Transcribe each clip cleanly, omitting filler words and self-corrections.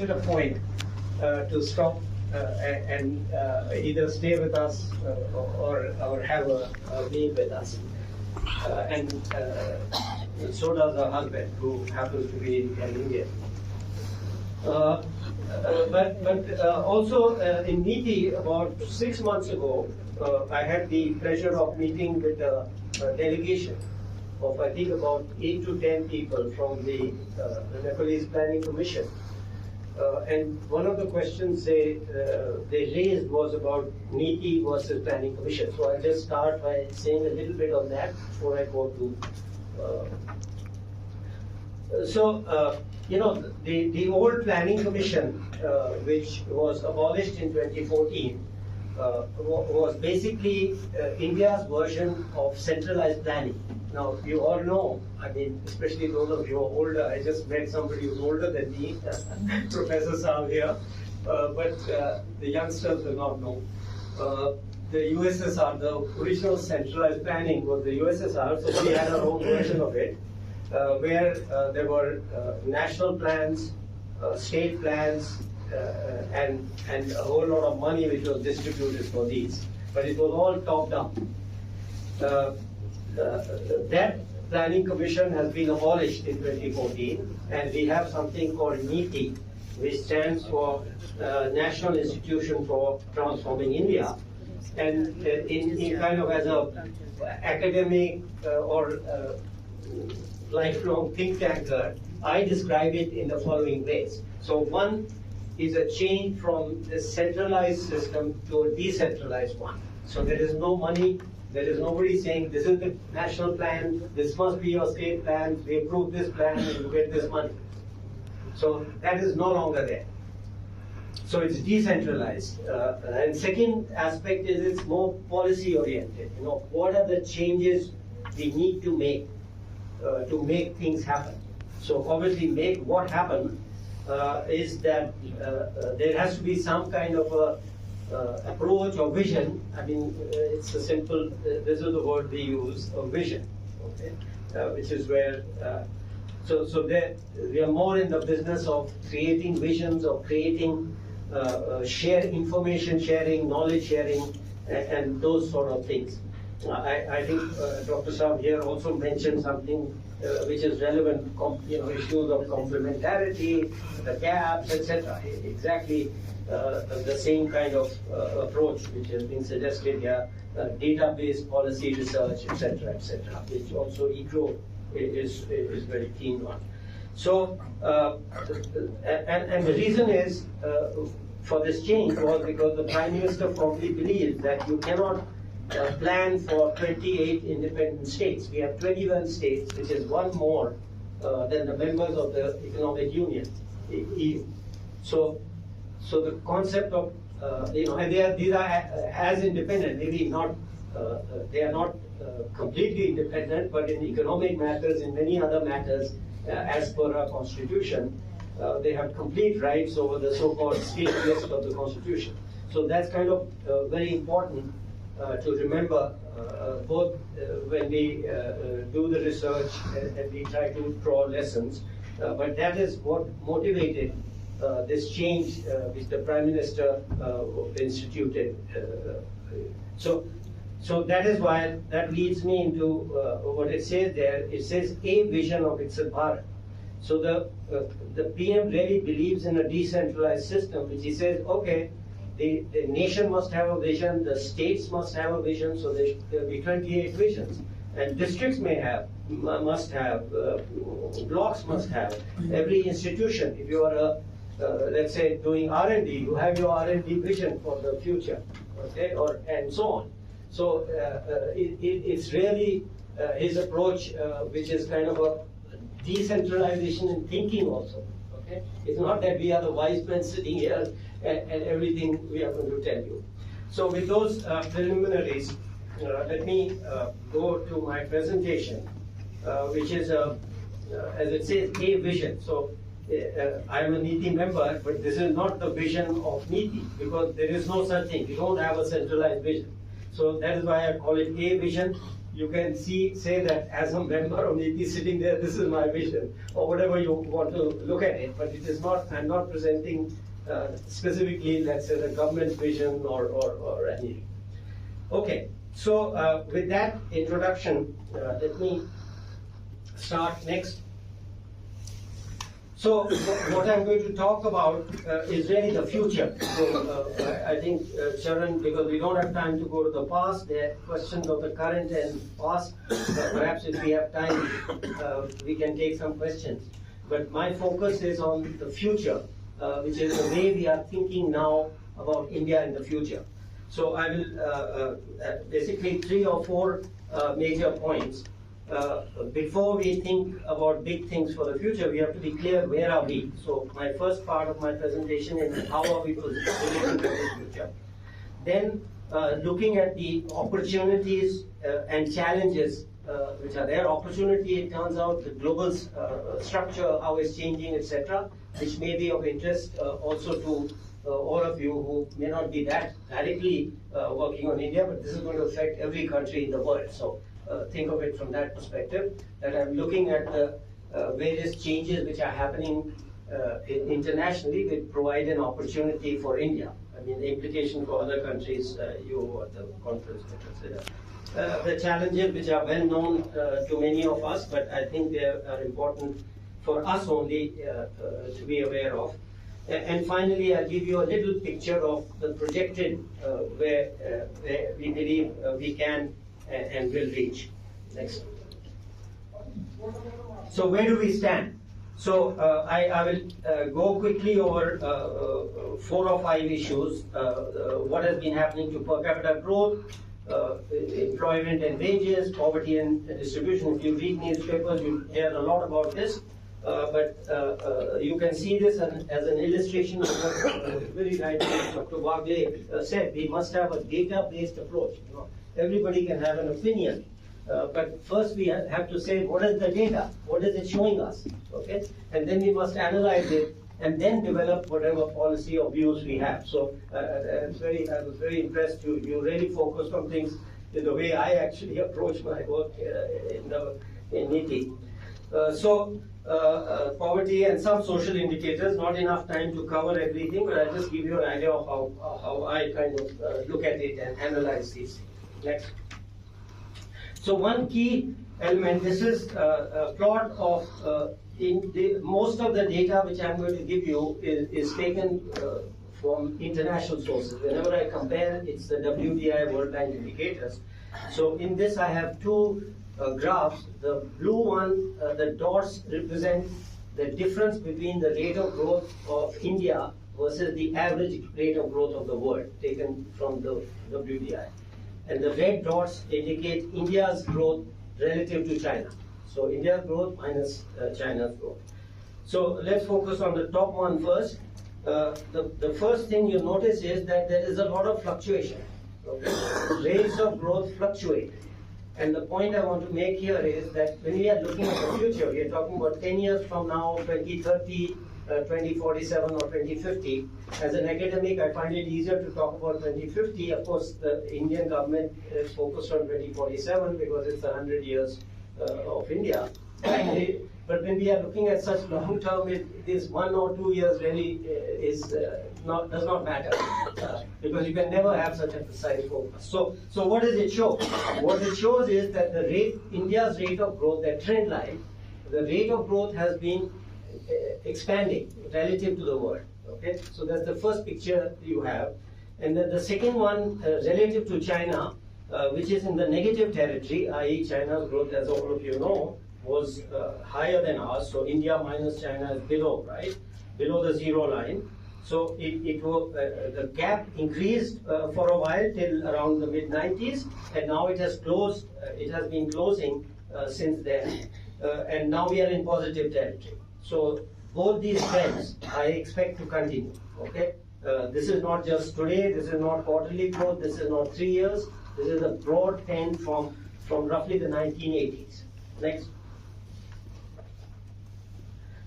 at a point to stop and either stay with us or have a meal with us. And so does her husband, who happens to be an Indian. But also in Niti, about 6 months ago, I had the pleasure of meeting with a delegation of, I think, about 8 to 10 people from the Nepalese Planning Commission. And one of the questions they raised was about Niti versus Planning Commission. So I'll just start by saying a little bit on that before I go to. The old Planning Commission, which was abolished in 2014, was basically India's version of centralized planning. Now, you all know, I mean, especially those of you who are older, I just met somebody who's older than me, Professor Saab here, but the youngsters will not know. The USSR, the original centralized planning was the USSR, so we had our own version of it, where there were national plans, state plans, and a whole lot of money which was distributed for these. But it was all top-down. That planning commission has been abolished in 2014, and we have something called NITI, which stands for National Institution for Transforming India. And in kind of as a academic or lifelong think tanker, I describe it in the following ways. So one is a change from the centralized system to a decentralized one. So there is no money, there is nobody saying this is the national plan, this must be your state plan, we approve this plan and you get this money. So that is no longer there. So it's decentralized. And second aspect is it's more policy oriented. You know, what are the changes we need to make things happen? So obviously what happen is that there has to be some kind of a approach or vision. I mean, it's a simple, this is the word we use, a vision, okay? Which is where, so there, we are more in the business of creating visions, of creating information sharing, knowledge sharing, and those sort of things. I think Dr. Saab here also mentioned something which is relevant, issues of complementarity, the gaps, etc. Exactly the same kind of approach which has been suggested here, database policy research, etc., which also ICRO is very keen on. So, and the reason is for this change was because the Prime Minister probably believes that you cannot plan for 28 independent states. We have 21 states, which is one more than the members of the Economic Union, EU. So the concept of, and these are as independent, maybe not, they are not completely independent, but in economic matters, in many other matters, as per our constitution, they have complete rights over the so-called state list of the constitution. So that's kind of very important to remember, both when we do the research and we try to draw lessons, but that is what motivated this change which the Prime Minister instituted. So that is why, that leads me into what it says there. It says a vision of Viksit Bharat. So the PM really believes in a decentralized system, which he says, okay, the nation must have a vision, the states must have a vision, so there will be 28 visions. And districts must have, blocks must have, every institution. If you are let's say doing R&D, you have your R&D vision for the future, okay, and so on. So it's really his approach, which is kind of a decentralization in thinking also. Okay, it's not that we are the wise men sitting here and everything we are going to tell you. So with those preliminaries, let me go to my presentation, which is as it says, a vision. So I am a NITI member, but this is not the vision of NITI, because there is no such thing. We don't have a centralized vision. So that is why I call it a vision. you can say that as a member of NITI sitting there, this is my vision, or whatever you want to look at it, but it is not, I'm not presenting specifically, let's say, the government's vision or anything. Okay, so with that introduction, let me start next. So what I'm going to talk about is really the future. So I think, Sharon, because we don't have time to go to the past, there are questions of the current and past. Perhaps if we have time, we can take some questions. But my focus is on the future, which is the way we are thinking now about India in the future. So I will basically 3 or 4 major points. Before we think about big things for the future, we have to be clear where are we. So my first part of my presentation is how are we positioned for the future. Then looking at the opportunities and challenges which are there. Opportunity, it turns out, the global structure, how it's changing, etc., which may be of interest also to all of you who may not be that directly working on India, but this is going to affect every country in the world. So think of it from that perspective, that I'm looking at the various changes which are happening internationally, which provide an opportunity for India. I mean, the implication for other countries, you at the conference may consider. The challenges which are well known to many of us, but I think they are important for us only to be aware of. And finally, I'll give you a little picture of the projected where we believe we can and will reach. Next. So where do we stand? So I will go quickly over 4 or 5 issues. What has been happening to per capita growth, employment and wages, poverty and distribution. If you read newspapers, you hear a lot about this. But you can see this as an illustration of what very rightly Dr. Wagle said. We must have a data-based approach. You know, everybody can have an opinion, but first we have to say what is the data, what is it showing us, okay? And then we must analyze it and then develop whatever policy or views we have. So I was very impressed. You really focused on things in the way I actually approach my work in NITI. Poverty and some social indicators, not enough time to cover everything, but I'll just give you an idea of how I kind of look at it and analyze these things. Next. So one key element, this is a plot of, most of the data which I'm going to give you is taken from international sources. Whenever I compare, it's the WDI World Bank indicators. So in this I have 2 graphs. The blue one, the dots represent the difference between the rate of growth of India versus the average rate of growth of the world, taken from the WDI. And the red dots indicate India's growth relative to China. So India's growth minus China's growth. So let's focus on the top one first. The first thing you notice is that there is a lot of fluctuation. Okay? Rates of growth fluctuate. And the point I want to make here is that when we are looking at the future, we are talking about 10 years from now, 2030, 2047 or 2050. As an academic, I find it easier to talk about 2050. Of course, the Indian government is focused on 2047 because it's 100 years of India. But when we are looking at such long term, this 1 or 2 years really does not matter because you can never have such a precise focus. So what does it show? What it shows is that India's rate of growth, that trend line, the rate of growth has been expanding relative to the world. Okay, so that's the first picture you have, and then the second one relative to China, which is in the negative territory, i.e., China's growth, as all of you know, was higher than ours. So India minus China is below, right? Below the 0 line. So the gap increased for a while till around the mid-90s, and now it has closed. It has been closing since then, and now we are in positive territory. So both these trends I expect to continue. Okay, this is not just today. This is not quarterly growth. This is not 3 years. This is a broad trend from roughly the 1980s. Next.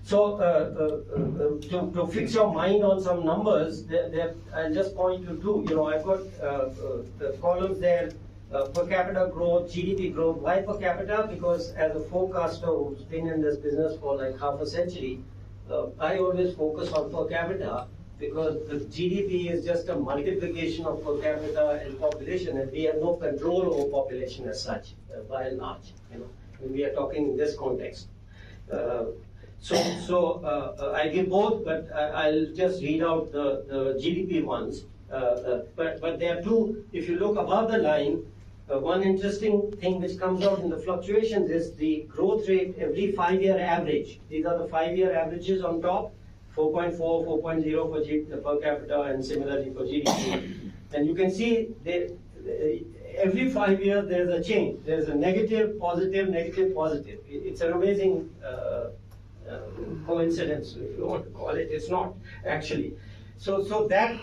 So to fix your mind on some numbers, I'll just point to 2. You know, I've got the columns there Per capita growth, GDP growth. Why per capita? Because as a forecaster who's been in this business for like half a century, I always focus on per capita because the GDP is just a multiplication of per capita and population, and we have no control over population as such, by and large, when we are talking in this context. I give both, but I'll just read out the GDP ones. But there are two, if you look above the line, one interesting thing which comes out in the fluctuations is the growth rate every 5-year average. These are the 5-year averages on top, 4.4, 4.0 for per capita, and similarly for GDP. And you can see every 5 years there's a change. There's a negative, positive, negative, positive. It's an amazing coincidence, if you want to call it. It's not, actually. So that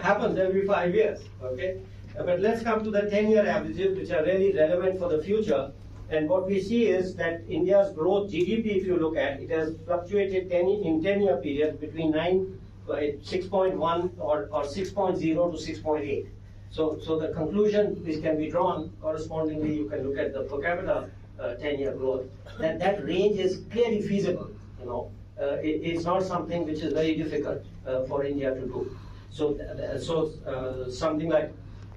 happens every 5 years, okay? But let's come to the 10-year averages, which are really relevant for the future. And what we see is that India's growth, GDP, if you look at, it has fluctuated in 10-year period between 6.1 or 6.0 to 6.8. So the conclusion which can be drawn correspondingly, you can look at the per capita 10-year growth. That range is clearly feasible. It's not something which is very difficult for India to do. So something like,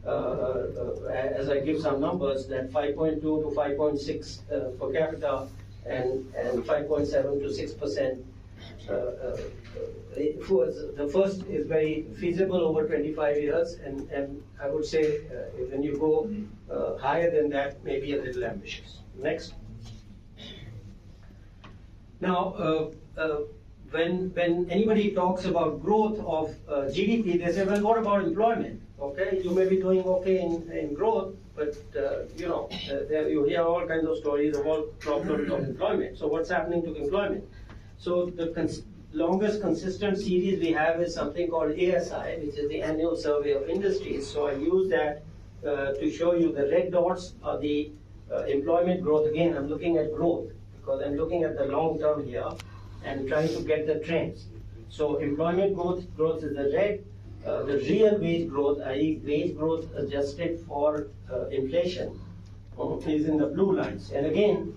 as I give some numbers, that 5.2 to 5.6 per capita and 5.7 to 6%. The first is very feasible over 25 years, and I would say when you go higher than that, maybe a little ambitious. Next. Now, when anybody talks about growth of GDP, they say, well, what about employment? Okay, you may be doing okay in growth, but you hear all kinds of stories of all problems of employment. So what's happening to employment? So the longest consistent series we have is something called ASI, which is the Annual Survey of Industries. So I use that to show you the red dots are the employment growth. Again, I'm looking at growth because I'm looking at the long term here and trying to get the trends. So employment growth is the red. The real wage growth, i.e. wage growth adjusted for inflation, is in the blue lines. And again,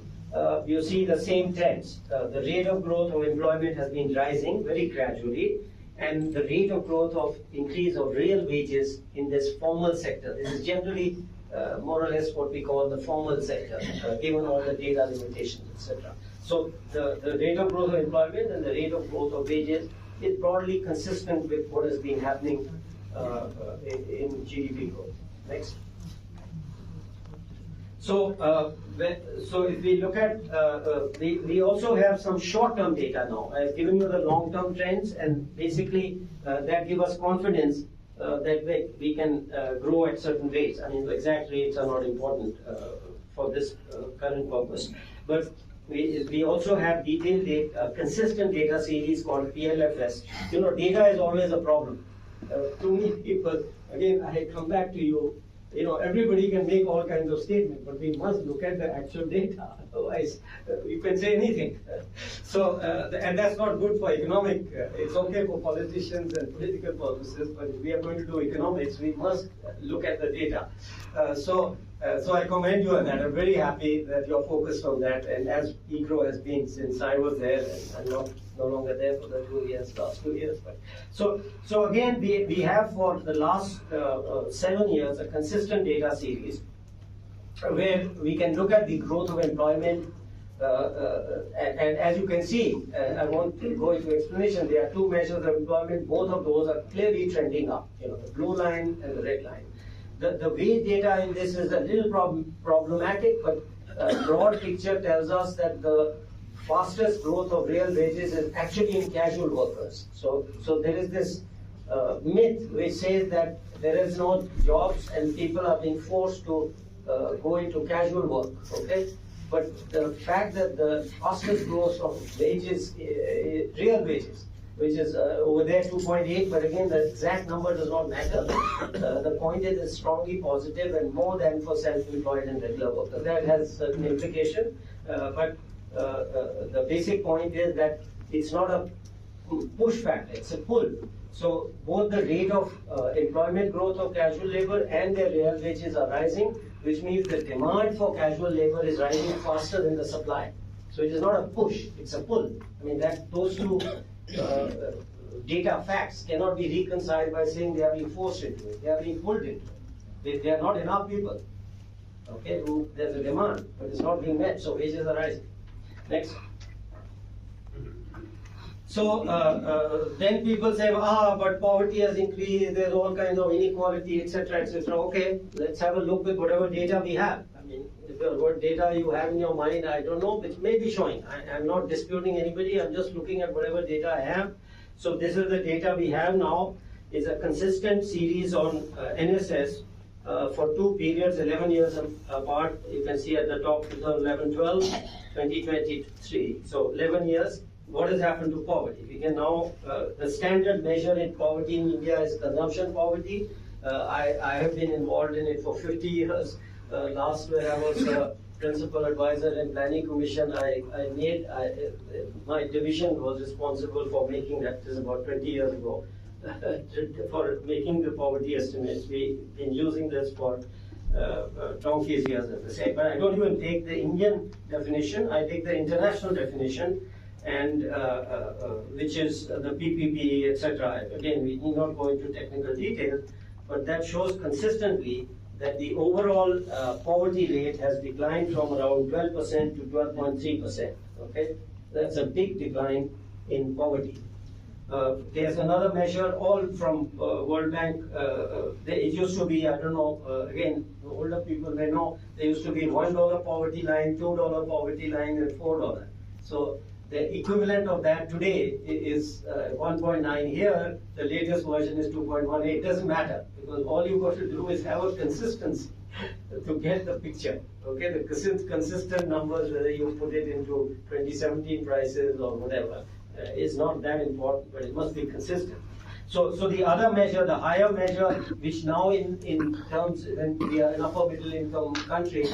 you see the same trends. The rate of growth of employment has been rising very gradually, and the rate of growth of increase of real wages in this formal sector. This is generally more or less what we call the formal sector, given all the data limitations, etc. So the rate of growth of employment and the rate of growth of wages is broadly consistent with what has been happening in GDP growth. Next. So if we look at, we also have some short-term data now. I've given you the long-term trends, and basically that give us confidence that we can grow at certain rates. I mean, the exact rates are not important for this current purpose, but we also have detailed data, consistent data series called PLFS. Data is always a problem. Too many people, again, I come back to you, everybody can make all kinds of statements, but we must look at the actual data. Otherwise, you can say anything. So, and that's not good for economic. It's okay for politicians and political purposes, but if we are going to do economics, we must look at the data. So I commend you on that. I'm very happy that you're focused on that, and as EGRO has been since I was there, and I'm no longer there for the last 2 years. But so again, we have for the last 7 years a consistent data series where we can look at the growth of employment, and as you can see, I won't go into explanation. There are two measures of employment. Both of those are clearly trending up. The blue line and the red line. The wage data in this is a little problematic, but broad picture tells us that the fastest growth of real wages is actually in casual workers. So there is this myth which says that there is no jobs and people are being forced to go into casual work. Okay, but the fact that the fastest growth of wages, real wages, which is over there 2.8, but again the exact number does not matter. The point is it's strongly positive and more than for self-employed and regular workers. That has certain implication, but the basic point is that it's not a push factor, it's a pull. So both the rate of employment growth of casual labor and their real wages are rising, which means the demand for casual labor is rising faster than the supply. So it is not a push, it's a pull. I mean, those two data facts cannot be reconciled by saying they are being forced into it. They are being pulled into it. They are not enough people. Okay, there's a demand, but it's not being met, so wages are rising. Next. So then people say, but poverty has increased, there's all kinds of inequality, etc., etc. Okay, let's have a look at whatever data we have. I mean, what data you have in your mind, I don't know, which may be showing. I'm not disputing anybody, I'm just looking at whatever data I have. So this is the data we have now. It's a consistent series on NSS for two periods, 11 years apart. You can see at the top, 2011-12, 2023. So 11 years. What has happened to poverty? We can now, the standard measure in poverty in India is consumption poverty. I have been involved in it for 50 years. Last year I was a principal advisor in planning commission. My division was responsible for making that, this is about 20 years ago, for making the poverty estimates. We've been using this for donkey's years, as I say. But I don't even take the Indian definition, I take the international definition, and which is the PPP, etc. Again, we need not go into technical details, but that shows consistently that the overall poverty rate has declined from around 12% to 12.3%. Okay, that's a big decline in poverty. There's another measure, all from World Bank. It used to be, I don't know, again, the older people may know, there used to be $1 poverty line, $2 poverty line, and $4. So the equivalent of that today is 1.9 here, the latest version is 2.18. It doesn't matter, because all you've got to do is have a consistency to get the picture. Okay, the consistent numbers, whether you put it into 2017 prices or whatever, is not that important, but it must be consistent. So the other measure, the higher measure, which now in terms, when we are an upper middle income country,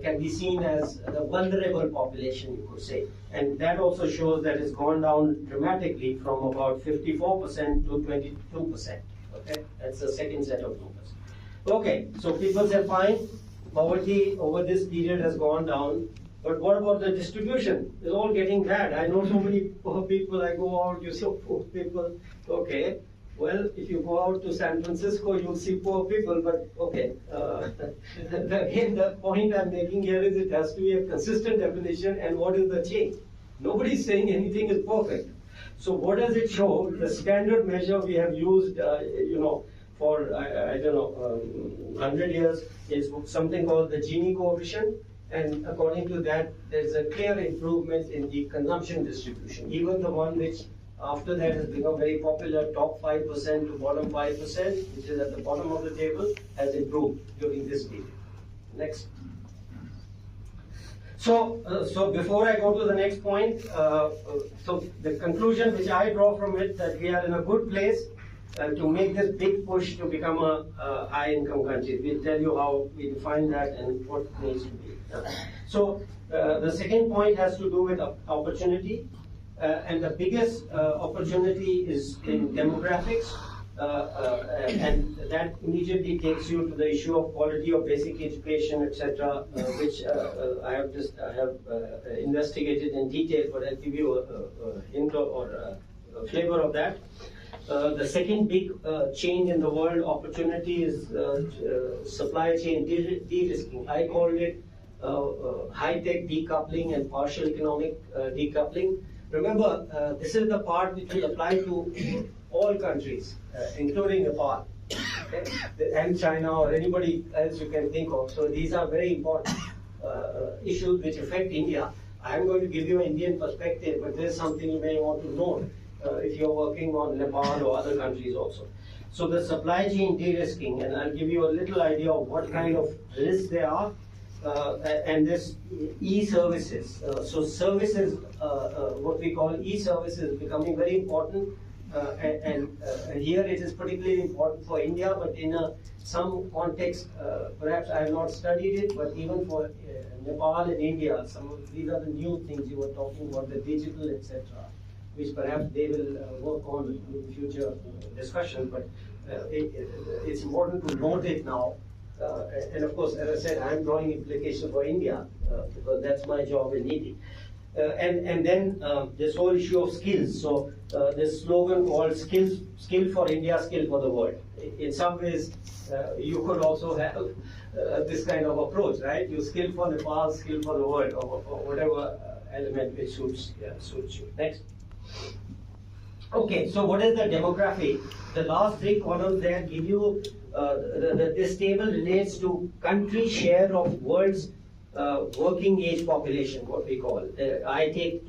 can be seen as the vulnerable population, you could say. And that also shows that it's gone down dramatically from about 54% to 22%. Okay, that's the second set of numbers. Okay, so people say, fine, poverty over this period has gone down. But what about the distribution? It's all getting bad. I know so many poor people, I go out, you see poor people. Okay, well, if you go out to San Francisco, you'll see poor people, but okay. Again, the point I'm making here is it has to be a consistent definition, and what is the change? Nobody's saying anything is perfect. So what does it show? The standard measure we have used, for, I don't know, 100 years is something called the Gini coefficient. And according to that, there's a clear improvement in the consumption distribution. Even the one which after that has become very popular, top 5% to bottom 5%, which is at the bottom of the table, has improved during this period. Next. So before I go to the next point, so the conclusion which I draw from it, that we are in a good place to make this big push to become a high-income country. We'll tell you how we define that and what it needs to be. So the second point has to do with opportunity, and the biggest opportunity is in demographics, and that immediately takes you to the issue of quality of basic education, etc., which I have investigated in detail, but I'll give you a hint or a flavor of that. The second big change in the world opportunity is supply chain de-risking. I called it high-tech decoupling and partial economic decoupling. Remember, this is the part which will apply to all countries, including Nepal, okay? And China or anybody else you can think of. So these are very important issues which affect India. I'm going to give you an Indian perspective, but there's something you may want to know if you're working on Nepal or other countries also. So the supply chain de-risking, and I'll give you a little idea of what kind of risks there are. And this e-services. So services, what we call e-services, becoming very important. And here it is particularly important for India, but in some context, perhaps I have not studied it, but even for Nepal and India, these are the new things you were talking about, the digital, etc. which perhaps they will work on in future discussion, but it's important to note it now. And of course, as I said, I'm drawing implications for India because that's my job in NITI. And then this whole issue of skills. So this slogan called skill for India, skill for the world. In some ways, you could also have this kind of approach, right? You skill for Nepal, skill for the world, or whatever element which suits you. Next. Okay, so what is the demography? The last three columns there give you, this table relates to country share of world's working age population, what we call. I take,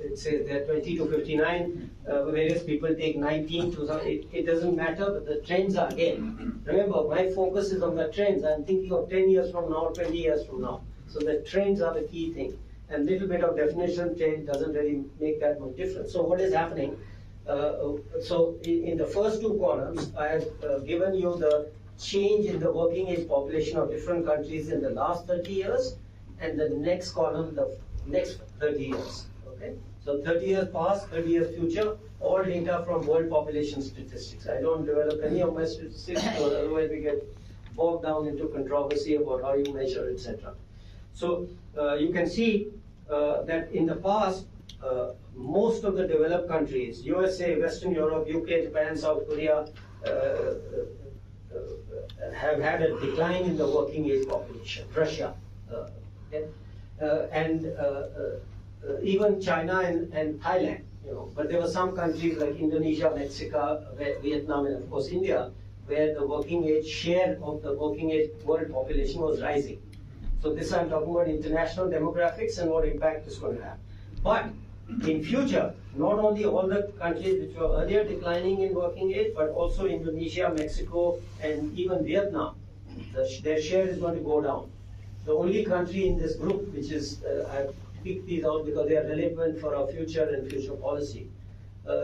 it says that 20 to 59, various people take 19 to, it doesn't matter, but the trends are here. Remember, my focus is on the trends. I'm thinking of 10 years from now, 20 years from now. So the trends are the key thing. And little bit of definition change doesn't really make that much difference. So what is happening? So in the first two columns, I have given you the change in the working age population of different countries in the last 30 years, and the next column, the next 30 years. Okay? So 30 years past, 30 years future, all data from world population statistics. I don't develop any of my statistics, because otherwise we get bogged down into controversy about how you measure, etc. So you can see that in the past, most of the developed countries, USA, Western Europe, UK, Japan, South Korea, have had a decline in the working age population. Russia, okay? And even China and Thailand, But there were some countries like Indonesia, Mexico, Vietnam, and of course India, where the working age share of the working age world population was rising. So this I'm talking about international demographics and what impact it's going to have. But in future, not only all the countries which were earlier declining in working age, but also Indonesia, Mexico, and even Vietnam, their share is going to go down. The only country in this group, which is, I've picked these out because they are relevant for our future and future policy.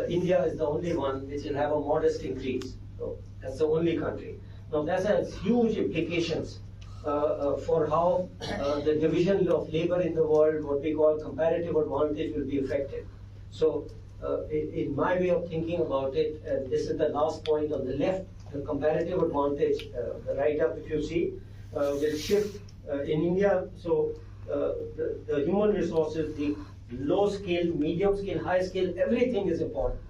India is the only one which will have a modest increase. So that's the only country. Now that has huge implications for how the division of labor in the world, what we call comparative advantage, will be affected. So in my way of thinking about it, and this is the last point on the left, the comparative advantage, the right up if you see, will shift in India. So the human resources, the low skill, medium skill, high skill, everything is important.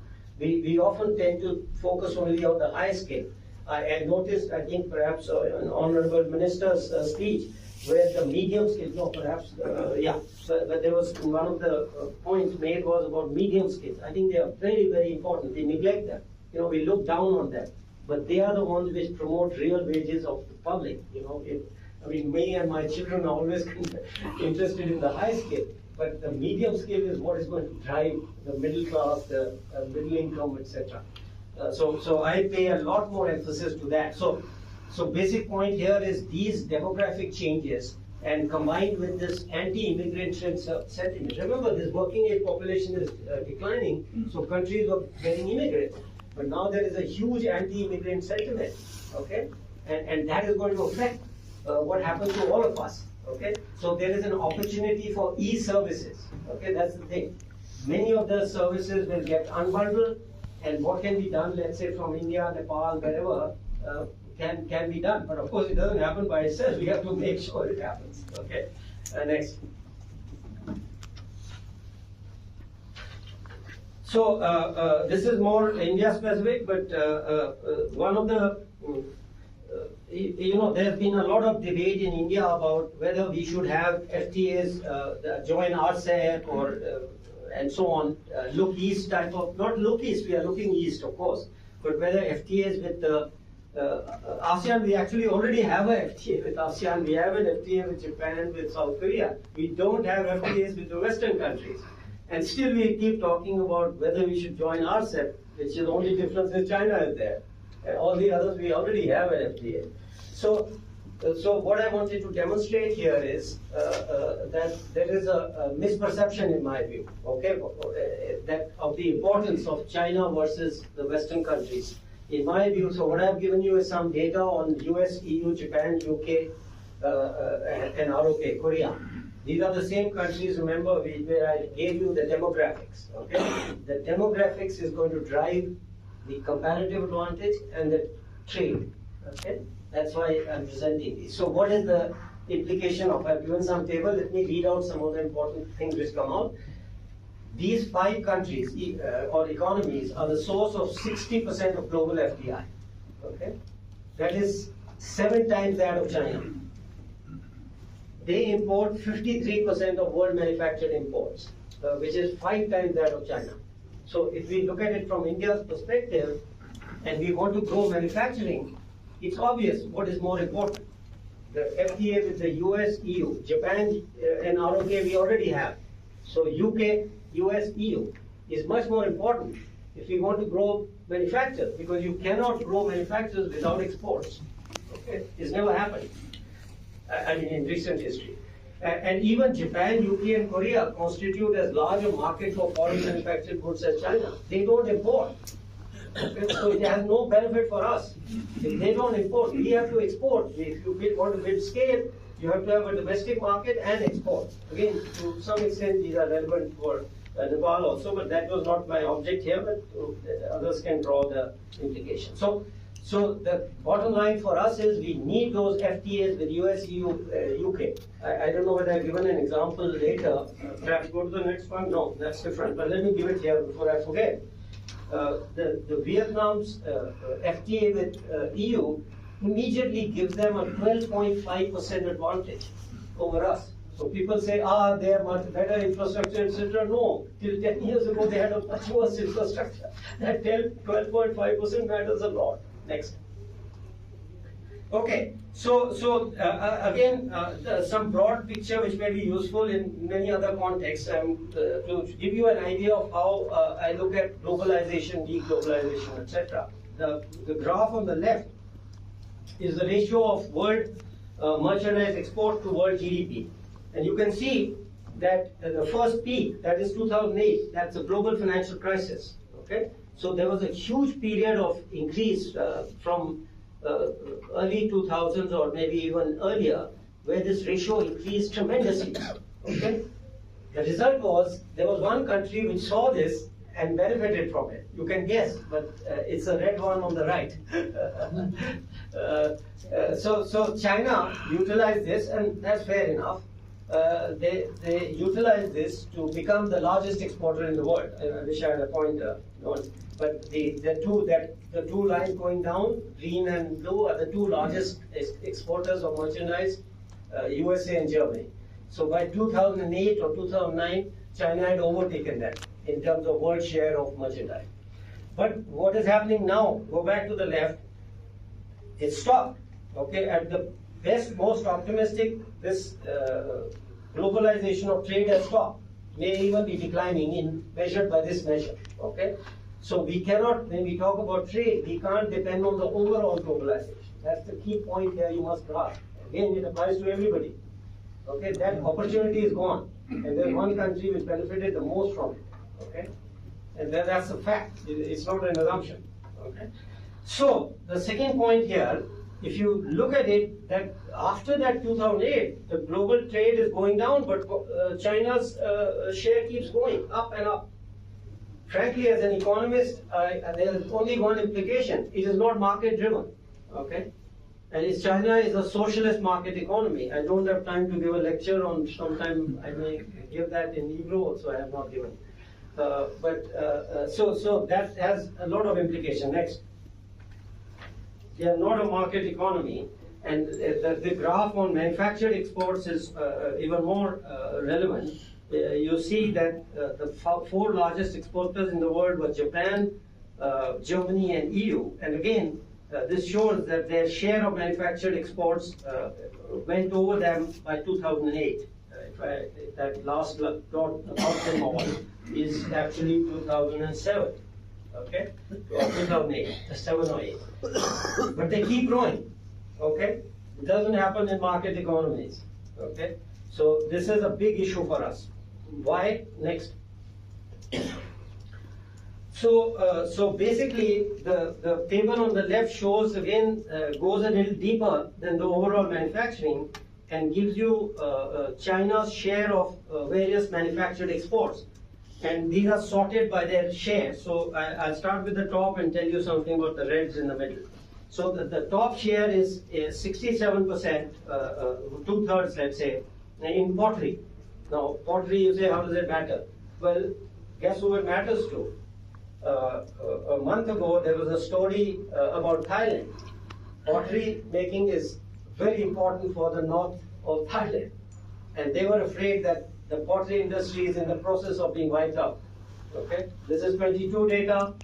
We often tend to focus only on the high skill. I noticed, I think perhaps an honorable minister's speech, where the medium skill, no, perhaps, but there was one of the points made was about medium skills. I think they are very, very important. We neglect them. We look down on them, but they are the ones which promote real wages of the public. Me and my children are always interested in the high skill, but the medium skill is what is going to drive the middle class, the middle income, etc. So I pay a lot more emphasis to that. So basic point here is these demographic changes, and combined with this anti-immigrant sentiment. Remember, this working age population is declining, so countries are getting immigrants. But now there is a huge anti-immigrant sentiment, okay? And that is going to affect what happens to all of us, okay? So there is an opportunity for e-services, okay? That's the thing. Many of the services will get unbundled, and what can be done, let's say from India, Nepal, wherever, can be done. But of course, it doesn't happen by itself. We have to make sure it happens. Okay. Next. So this is more India specific, but one of the there's been a lot of debate in India about whether we should have FTAs join RCEP or and so on, look east type of, not look east, we are looking east of course, but whether FTAs with ASEAN, we actually already have a FTA with ASEAN, we have an FTA with Japan, with South Korea. We don't have FTAs with the Western countries. And still we keep talking about whether we should join RCEP, which is the only difference is China is there. And all the others we already have an FTA. So what I wanted to demonstrate here is that there is a misperception in my view, okay, that of the importance of China versus the Western countries. In my view, so what I've given you is some data on US, EU, Japan, UK, and ROK, Korea. These are the same countries, remember, where I gave you the demographics. Okay? The demographics is going to drive the comparative advantage and the trade. Okay? That's why I'm presenting these. So what is the implication of, I've given some table, let me read out some of the important things which come out. These 5 countries or economies are the source of 60% of global FDI. Okay? That is 7 times that of China. They import 53% of world manufactured imports, which is 5 times that of China. So if we look at it from India's perspective, and we want to grow manufacturing, it's obvious what is more important. The FTA with the US, EU, Japan and ROK we already have. So UK, US, EU is much more important if we want to grow manufacture, because you cannot grow manufacturers without exports. Okay? It's never happened. I mean, in recent history. And even Japan, UK, and Korea constitute as large a market for foreign manufactured goods as China. They don't import. Okay? So it has no benefit for us. If they don't import, we have to export. If you want to build scale, you have to have a domestic market and export. Again, to some extent, these are relevant for Nepal also, but that was not my object here, but others can draw the implication. So the bottom line for us is we need those FTAs with US, EU, UK. I don't know whether I've given an example later. Perhaps go to the next one. No, that's different. But let me give it here before I forget. The Vietnam's FTA with EU immediately gives them a 12.5% advantage over us. So people say, they have much better infrastructure, etc. No, till 10 years ago they had a much worse infrastructure. That 12.5% matters a lot. Next. Okay, so again, some broad picture which may be useful in many other contexts to give you an idea of how I look at globalization, deglobalization, etc. The graph on the left is the ratio of world merchandise export to world GDP. And you can see that the first peak, that is 2008, that's a global financial crisis. Okay? So there was a huge period of increase from early 2000s or maybe even earlier, where this ratio increased tremendously. Okay? The result was, there was one country which saw this and benefited from it. You can guess, but it's a red one on the right. So China utilized this, and that's fair enough. They utilized this to become the largest exporter in the world. I wish I had a pointer. But the two lines going down, green and blue, are the 2 largest exporters of merchandise, USA and Germany. So by 2008 or 2009, China had overtaken them in terms of world share of merchandise. But what is happening now, go back to the left, it stopped. Okay, at the best, most optimistic, this globalization of trade has stopped. May even be declining measured by this measure. Okay, so we cannot, when we talk about trade, we can't depend on the overall globalization. That's the key point here you must grasp. Again, it applies to everybody. Okay, that opportunity is gone, and there's one country which benefited the most from it. Okay, and that's a fact. It's not an assumption. Okay, so the second point here, if you look at it, that after that 2008, the global trade is going down, but China's share keeps going up and up. Frankly, as an economist, there is only one implication: it is not market-driven. Okay, and China is a socialist market economy. I don't have time to give a lecture on. Sometime I may give that in Hebrew, also I have not given. So that has a lot of implication. Next. They are not a market economy, and the graph on manufactured exports is even more relevant. You see that the 4 largest exporters in the world were Japan, Germany, and EU. And again, this shows that their share of manufactured exports went over them by 2008. That last dot about them all is actually 2007. Okay, or 2008, 7 or 8. But they keep growing. Okay, it doesn't happen in market economies. Okay, so this is a big issue for us. Why? Next. So basically, the table on the left shows again goes a little deeper than the overall manufacturing, and gives you China's share of various manufactured exports. And these are sorted by their share. So I'll start with the top and tell you something about the reds in the middle. So the top share is 67%, 2/3, let's say, in pottery. Now, pottery, you say, how does it matter? Well, guess who it matters to? A month ago, there was a story about Thailand. Pottery making is very important for the north of Thailand. And they were afraid that the pottery industry is in the process of being wiped out. Okay? This is 22 data.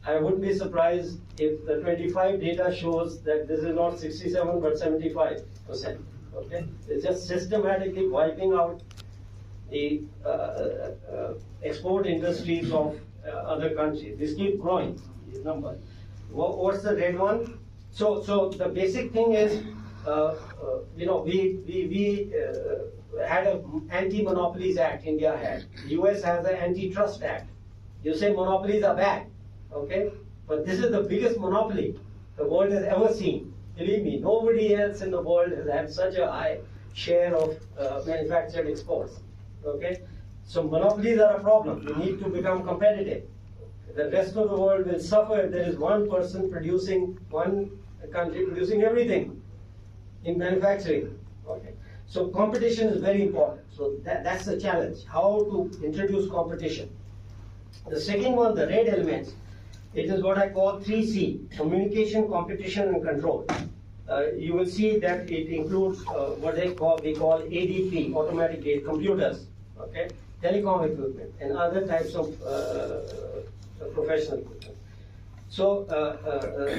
I wouldn't be surprised if the 25 data shows that this is not 67 but 75%. Okay? It's just systematically wiping out the export industries of other countries. These keep growing, these numbers. What's the red one? So the basic thing is, we had an Anti-Monopolies Act, India had. US has an Antitrust Act. You say monopolies are bad, okay? But this is the biggest monopoly the world has ever seen. Believe me, nobody else in the world has had such a high share of manufactured exports, okay? So monopolies are a problem. We need to become competitive. The rest of the world will suffer if there is one person producing, one country producing everything in manufacturing. Okay. So competition is very important. So that's the challenge, how to introduce competition. The second one, the red elements, it is what I call 3C, communication, competition, and control. You will see that it includes what we call ADP, automatic data, computers, okay, telecom equipment, and other types of professional equipment. So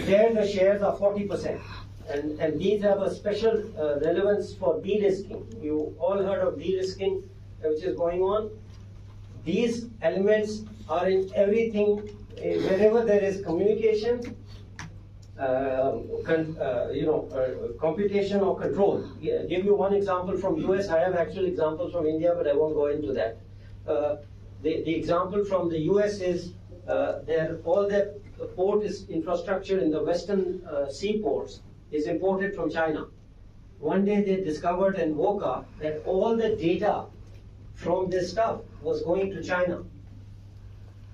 there the shares are 40%. And these have a special relevance for de-risking. You all heard of de-risking, which is going on. These elements are in everything, wherever there is communication, computation or control. Give you one example from US. I have actual examples from India, but I won't go into that. The example from the US is all the port infrastructure in the western seaports is imported from China. One day they discovered and woke up that all the data from this stuff was going to China.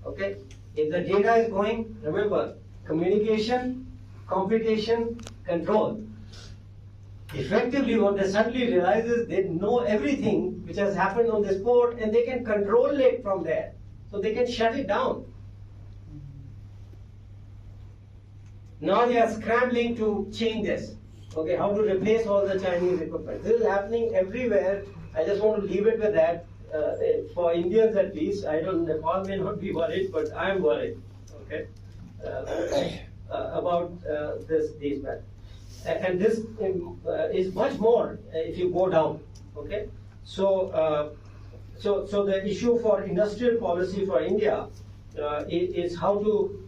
Okay? If the data is going, remember, communication, computation, control. Effectively, what they suddenly realize is they know everything which has happened on this port and they can control it from there. So they can shut it down. Now they are scrambling to change this. Okay, how to replace all the Chinese equipment. This is happening everywhere. I just want to leave it with that. For Indians at least, I don't, Nepal may not be worried, but I am worried. Okay, about these matters. And this is much more if you go down. Okay, so the issue for industrial policy for India is how to.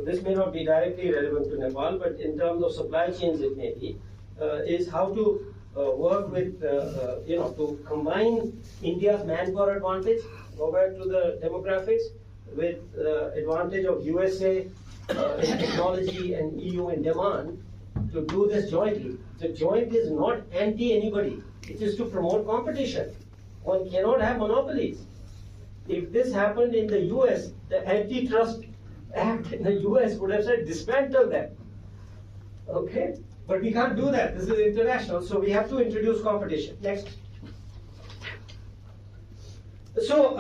This may not be directly relevant to Nepal, but in terms of supply chains it may be, is how to work with, to combine India's manpower advantage, go back to the demographics, with advantage of USA in technology and EU in demand, to do this jointly. The joint is not anti-anybody, it is to promote competition. One cannot have monopolies. If this happened in the US, the Antitrust Act in the US would have said dismantle them. Okay? But we can't do that. This is international, so we have to introduce competition. Next. So,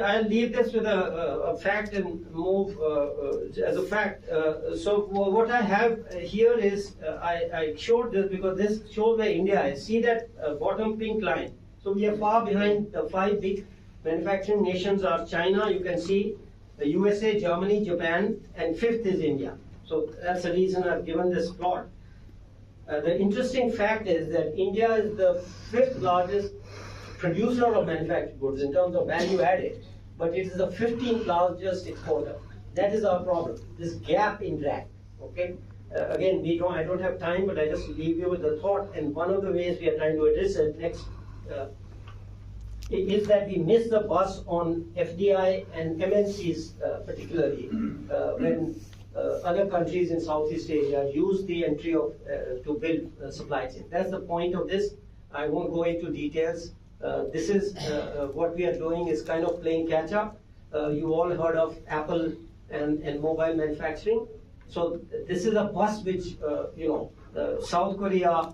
I'll leave this with a fact and move as a fact. So, what I have here is, I showed this because this shows where India is. See that bottom pink line. So, we are far behind the 5 big manufacturing nations are China, you can see, the USA, Germany, Japan, and 5th is India. So that's the reason I've given this plot. The interesting fact is that India is the 5th largest producer of manufactured goods in terms of value added, but it is the 15th largest exporter. That is our problem, this gap in RAC. Okay? Again, I don't have time, but I just leave you with the thought, and one of the ways we are trying to address it next is that we miss the bus on FDI and MNCs particularly when other countries in Southeast Asia use the entry of to build supply chain. That's the point of this. I won't go into details. This is what we are doing is kind of playing catch up. You all heard of Apple and mobile manufacturing. So this is a bus which South Korea,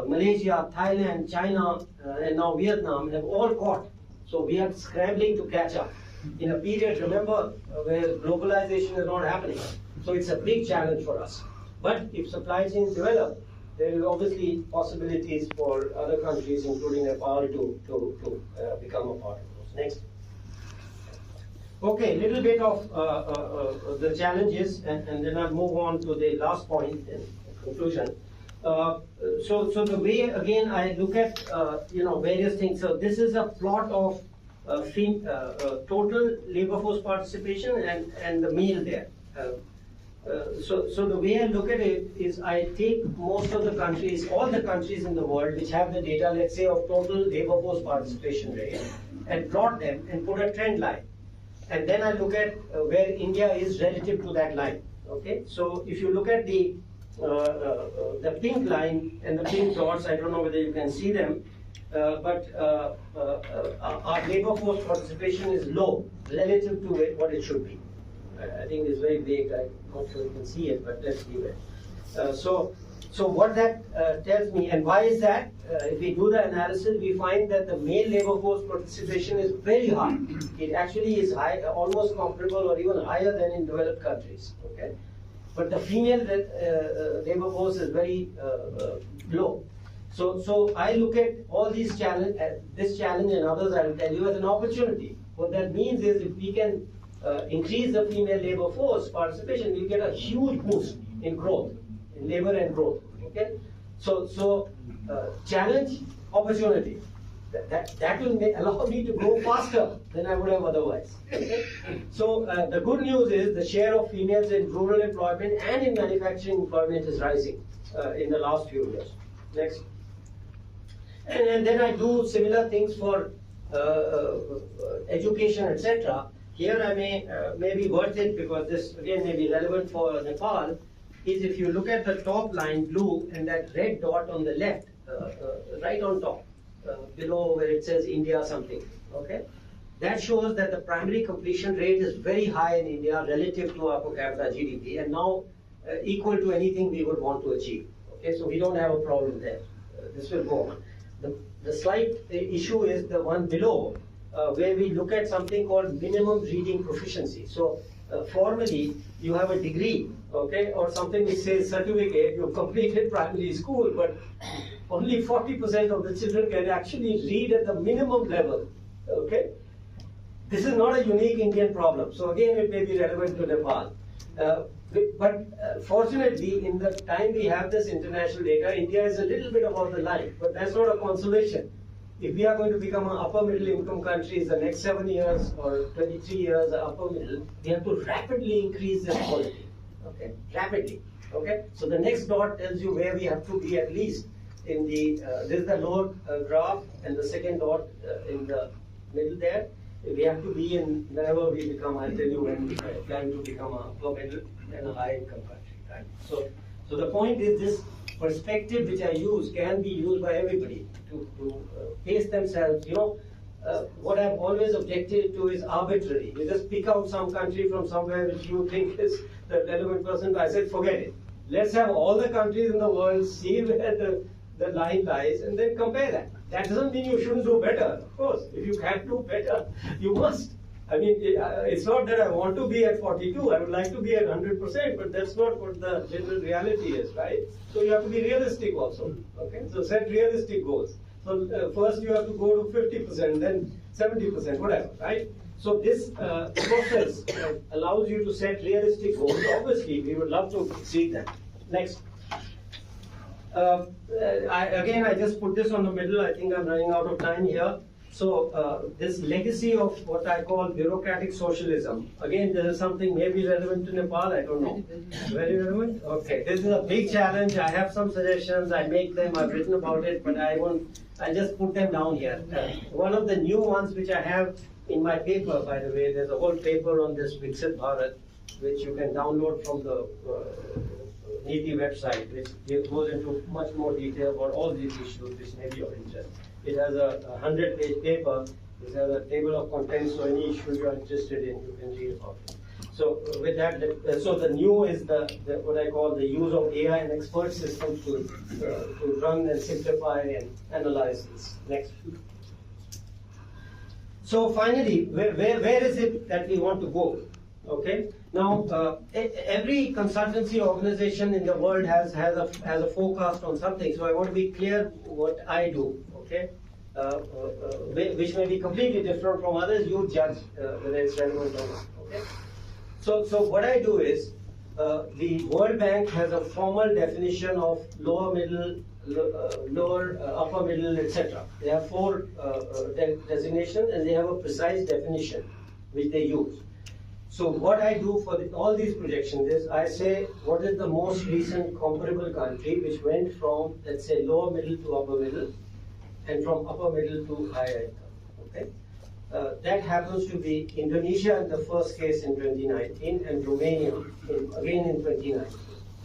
Malaysia, Thailand, China, and now Vietnam have all caught. So we are scrambling to catch up in a period, remember, where globalization is not happening. So it's a big challenge for us. But if supply chains develop, there is obviously possibilities for other countries, including Nepal, to become a part of those. Next. Okay, a little bit of the challenges, and then I'll move on to the last point in conclusion. So the way, again, I look at various things. So this is a plot of total labor force participation and the male there. So the way I look at it is I take most of the countries, all the countries in the world which have the data, let's say, of total labor force participation rate, and plot them and put a trend line. And then I look at where India is relative to that line. Okay, so if you look at the pink line and the pink dots, I don't know whether you can see them, but our labor force participation is low relative to what it should be. I think it's very vague. I'm not sure you can see it, but let's leave it. So what that tells me, and why is that? If we do the analysis, we find that the male labor force participation is very high. It actually is high, almost comparable or even higher than in developed countries. Okay, but the female labor force is very low. So I look at all these challenge, this challenge and others I will tell you as an opportunity. What that means is if we can increase the female labor force participation, we get a huge boost in growth, in labor and growth. Okay, so challenge, opportunity. That will allow me to grow faster than I would have otherwise. Okay? So the good news is the share of females in rural employment and in manufacturing employment is rising in the last few years. Next. And then I do similar things for education, etc. Here I may be worth it because this again may be relevant for Nepal. Is if you look at the top line, blue, and that red dot on the left, right on top, below where it says India something, okay? That shows that the primary completion rate is very high in India relative to our per capita GDP, and now equal to anything we would want to achieve. Okay, so we don't have a problem there. This will go on. The slight issue is the one below, where we look at something called minimum reading proficiency. So formally, you have a degree, okay, or something which says certificate, you've completed primary school, but only 40% of the children can actually read at the minimum level, okay? This is not a unique Indian problem. So again, it may be relevant to Nepal. But fortunately, in the time we have this international data, India is a little bit above the line, but that's not a consolation. If we are going to become an upper middle income country in the next 7 years or 23 years, upper middle, we have to rapidly increase this quality, okay? Rapidly, okay? So the next dot tells you where we have to be at least in the, this is the lower graph, and the second dot in the middle there. We have to be in, whenever we become, I'll tell you when we plan to become a upper middle and a high income country, right? So the point is this perspective which I use can be used by everybody to pace themselves. You know, what I've always objected to is arbitrary. You just pick out some country from somewhere which you think is the relevant person. I said, forget it. Let's have all the countries in the world, see where the line lies, and then compare that. That doesn't mean you shouldn't do better. Of course, if you can do better, you must. I mean, it's not that I want to be at 42. I would like to be at 100%, but that's not what the general reality is, right? So you have to be realistic also. Okay, so set realistic goals. So first you have to go to 50%, then 70%, whatever, right? So this process allows you to set realistic goals. Obviously, we would love to see that. Next. I just put this on the middle. I think I'm running out of time here. So this legacy of what I call bureaucratic socialism. Again, this is something maybe relevant to Nepal. I don't know. Very relevant? Okay. This is a big challenge. I have some suggestions. I make them. I've written about it, but I just put them down here. One of the new ones which I have in my paper, by the way, there's a whole paper on this Viksit Bharat. which you can download from the NITI website, which goes into much more detail about all these issues which may be of interest. It has a 100-page paper. It has a table of contents, so any issue you are interested in, you can read about it. So with that, so the new is the what I call the use of AI and expert systems to run and simplify and analyze this. Next. So finally, where is it that we want to go? Okay. Now, every consultancy organization in the world has a forecast on something. So I want to be clear what I do. Okay. Which may be completely different from others. You judge whether it's relevant or not. Okay. So what I do is, the World Bank has a formal definition of lower middle, upper middle, etc. They have 4 designations, and they have a precise definition which they use. So what I do for all these projections is I say what is the most recent comparable country which went from, let's say, lower middle to upper middle, and from upper middle to higher income. Okay. That happens to be Indonesia in the first case in 2019 and Romania again in 2019.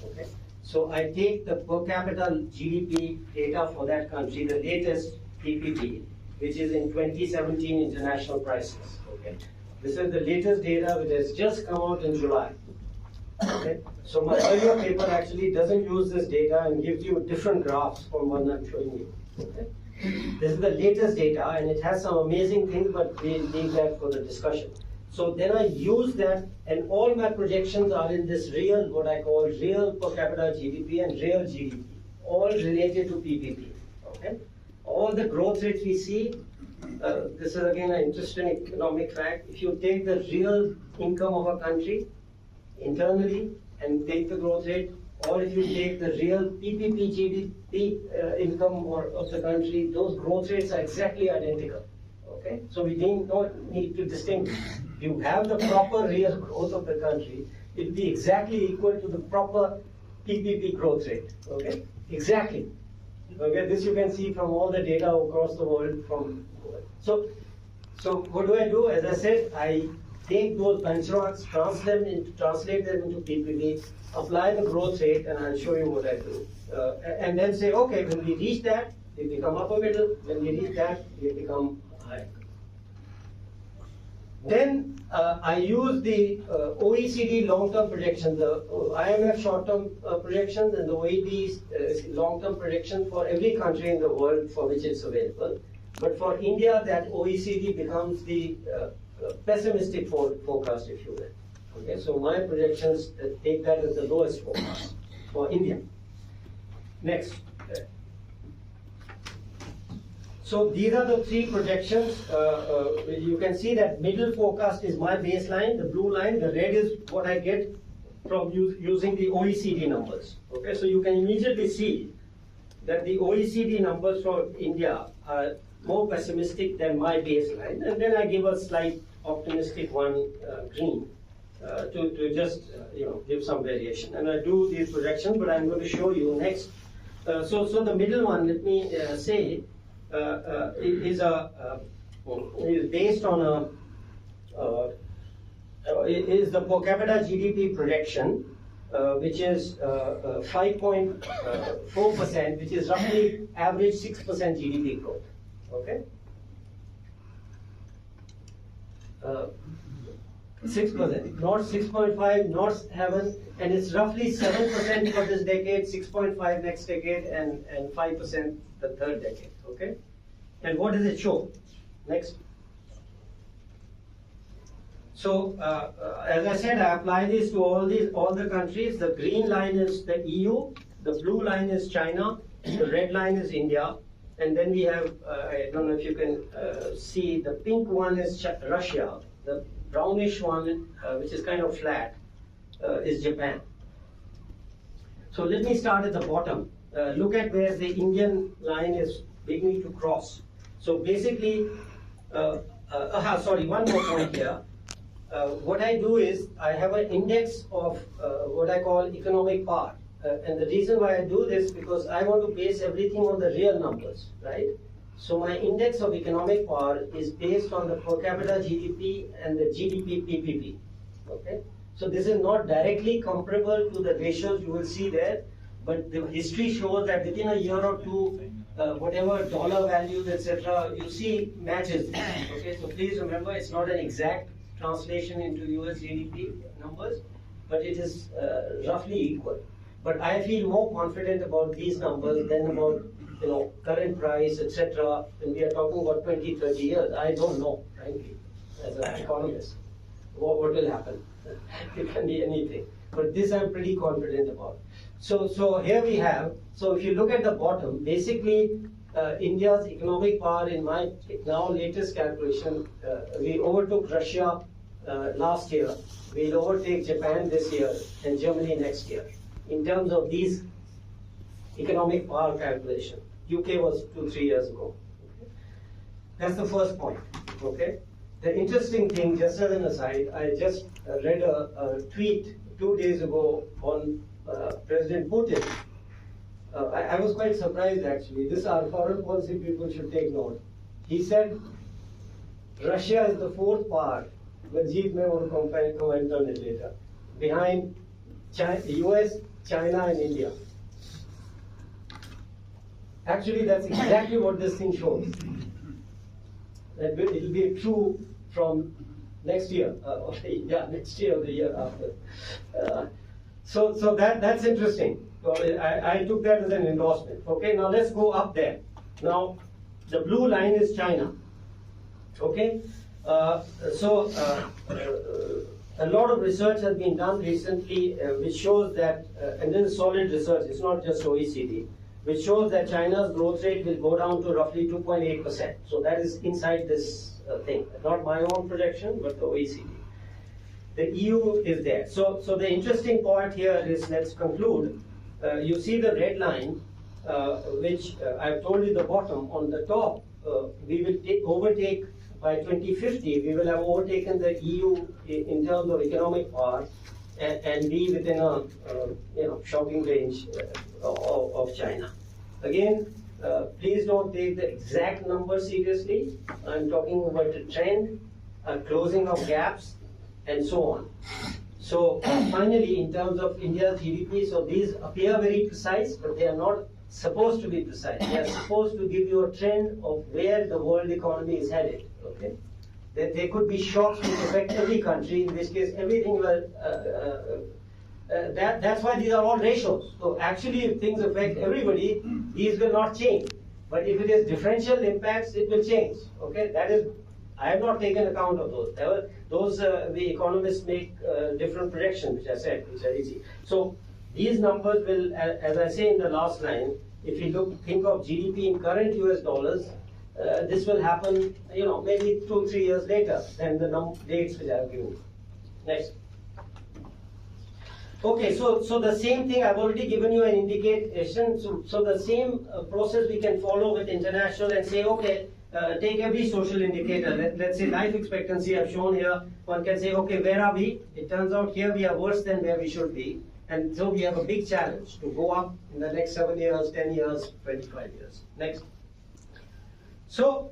Okay? So I take the per capita GDP data for that country, the latest PPP, which is in 2017 international prices. Okay? This is the latest data which has just come out in July. Okay? So my earlier paper actually doesn't use this data and gives you different graphs from one I'm showing you. Okay? This is the latest data, and it has some amazing things, but we'll leave that for the discussion. So then I use that, and all my projections are in this real, what I call real per capita GDP and real GDP, all related to PPP. Okay? All the growth rates we see, this is again an interesting economic fact. If you take the real income of a country internally and take the growth rate, or if you take the real PPP GDP income of the country, those growth rates are exactly identical. Okay, so we don't need to distinguish. If you have the proper real growth of the country, it will be exactly equal to the proper PPP growth rate. Okay, exactly. Okay, this you can see from all the data across the world. So what do? As I said, I take those benchmarks, translate them into PPP, apply the growth rate, and I'll show you what I do. And then say, okay, when we reach that, we become upper middle. When we reach that, we become high. Then I use the OECD long-term projection, the IMF short-term projections, and the OED's long-term projection for every country in the world for which it's available. But for India, that OECD becomes the pessimistic forecast, if you will. Okay, so my projections take that as the lowest forecast for India. Next. So these are the 3 projections. You can see that middle forecast is my baseline, the blue line. The red is what I get from using the OECD numbers. Okay, so you can immediately see that the OECD numbers for India are more pessimistic than my baseline, and then I give a slight optimistic one, green, to just give some variation. And I do these projections, but I'm going to show you next. So the middle one, let me say, is based on is the per capita GDP projection, which is 5.4%, which is roughly average 6% GDP growth. Okay. 6%, not 6.5, not 7, and it's roughly 7% for this decade, 6.5 next decade, and 5% the third decade. Okay, and what does it show? Next. So as I said, I apply this to all the countries. The green line is the EU, the blue line is China, the red line is India, and then we have I don't know if you can see, the pink one is Russia. The brownish one, which is kind of flat, is Japan. So let me start at the bottom. Look at where the Indian line is beginning to cross. So basically, sorry, one more point here. What I do is I have an index of what I call economic power. And the reason why I do this, because I want to base everything on the real numbers, right? So my index of economic power is based on the per capita GDP and the GDP PPP. Okay. So this is not directly comparable to the ratios you will see there, but the history shows that within a year or two, whatever dollar values, etc., you see matches. Okay, so please remember, it's not an exact translation into US GDP numbers, but it is roughly equal. But I feel more confident about these numbers than about current price, etc. When we are talking about 20, 30 years, I don't know, frankly, as an economist, what will happen. It can be anything. But this I'm pretty confident about. So here we have, so if you look at the bottom, basically India's economic power in my now latest calculation, we overtook Russia last year, we'll overtake Japan this year and Germany next year in terms of these economic power calculation. UK was 2-3 years ago. Okay? That's the first point. Okay. The interesting thing, just as an aside, I just read a tweet 2 days ago on President Putin. I was quite surprised actually. This our foreign policy people should take note. He said Russia is the fourth power. Manjeet may want to comment on it later. Behind US, China, and India. Actually, that's exactly what this thing shows. That it will be true from next year, next year or the year after. So that's interesting. So I took that as an endorsement. Okay, now let's go up there. Now, the blue line is China. Okay, a lot of research has been done recently, which shows that, and this is solid research. It's not just OECD. Which shows that China's growth rate will go down to roughly 2.8%. So that is inside this thing. Not my own projection, but the OECD. The EU is there. So the interesting part here is, let's conclude. You see the red line, which I've told you the bottom. On the top, we will overtake by 2050. We will have overtaken the EU in terms of economic power and be within a shouting range of China. Again, please don't take the exact number seriously. I'm talking about a trend, a closing of gaps, and so on. So finally, in terms of India's GDP, so these appear very precise, but they are not supposed to be precise. They are supposed to give you a trend of where the world economy is headed. Okay. There could be shocks which affect every country, in which case everything will, that's why these are all ratios. So actually if things affect everybody, these will not change. But if it is differential impacts, it will change. Okay, that is, I have not taken account of those. The economists make different projections, which I said, which are easy. So these numbers will, as I say in the last line, if you think of GDP in current US dollars, this will happen, maybe 2-3 years later than the dates which I have given. Next. Okay, so the same thing, I've already given you an indication. So the same process we can follow with international and say, okay, take every social indicator. Let's say life expectancy I've shown here. One can say, okay, where are we? It turns out here we are worse than where we should be. And so we have a big challenge to go up in the next 7 years, 10 years, 25 years. Next. So,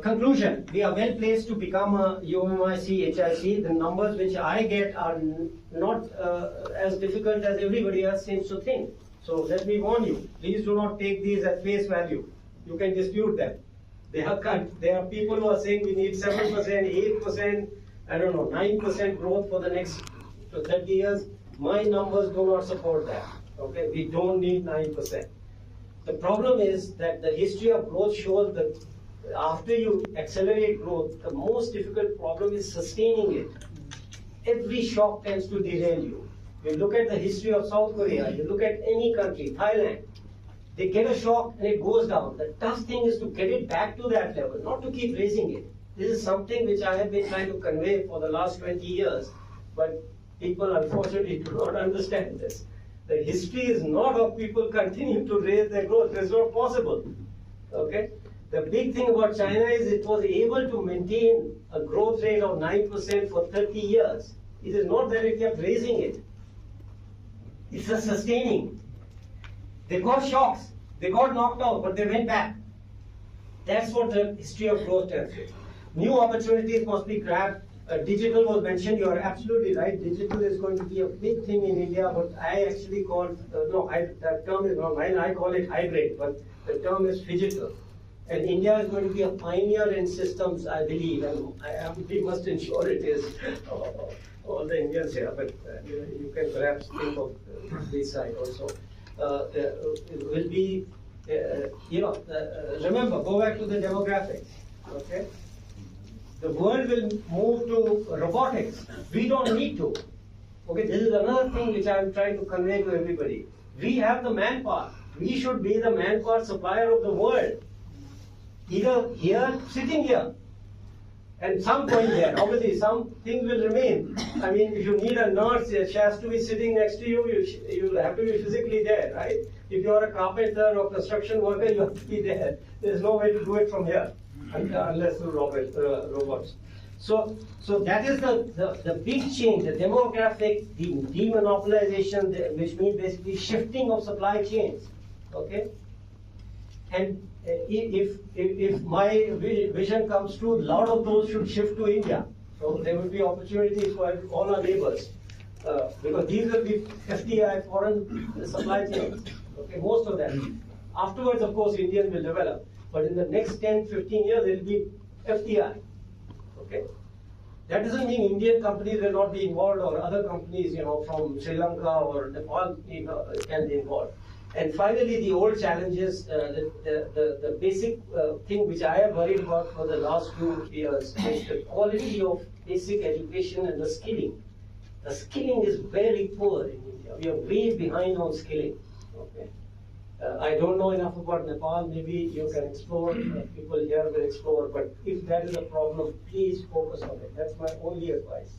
conclusion, we are well placed to become a UMIC, HIC. The numbers which I get are not as difficult as everybody else seems to think. So let me warn you, please do not take these at face value. You can dispute them. There are people who are saying we need 7%, 8%, I don't know, 9% growth for the next 30 years. My numbers do not support that. Okay, we don't need 9%. The problem is that the history of growth shows that after you accelerate growth, the most difficult problem is sustaining it. Every shock tends to derail you. You look at the history of South Korea, you look at any country, Thailand, they get a shock and it goes down. The tough thing is to get it back to that level, not to keep raising it. This is something which I have been trying to convey for the last 20 years, but people unfortunately do not understand this. The history is not of people continuing to raise their growth. It's not possible. Okay? The big thing about China is it was able to maintain a growth rate of 9% for 30 years. It is not that it kept raising it. It's a sustaining. They got shocks. They got knocked out, but they went back. That's what the history of growth tells you. New opportunities must be grabbed. Digital was mentioned. You are absolutely right. Digital is going to be a big thing in India, but I actually call that term is not mine. I call it hybrid, but the term is phygital. And India is going to be a pioneer in systems, I believe, and we must ensure it is. All the Indians here, but you can perhaps think of this side also. It will be, remember, go back to the demographics. Okay. The world will move to robotics. We don't need to. Okay, this is another thing which I'm trying to convey to everybody. We have the manpower. We should be the manpower supplier of the world. Either here, sitting here, and some point there. Obviously, some things will remain. I mean, if you need a nurse, she has to be sitting next to you. You have to be physically there, right? If you are a carpenter or construction worker, you have to be there. There's no way to do it from here. Unless through robots. So that is the big change, the demographic, the demonopolization, which means basically shifting of supply chains. Okay, and if my vision comes true, a lot of those should shift to India. So there will be opportunities for all our neighbors because these will be FDI, foreign supply chains. Okay, most of them. Afterwards, of course, Indians will develop. But in the next 10, 15 years, it will be FDI. Okay? That doesn't mean Indian companies will not be involved or other companies, from Sri Lanka or Nepal, can be involved. And finally, the old challenges, the basic thing which I have worried about for the last few years is the quality of basic education and the skilling. The skilling is very poor in India. We are way behind on skilling. Okay? I don't know enough about Nepal. Maybe you can explore, people here will explore, but if that is a problem, please focus on it. That's my only advice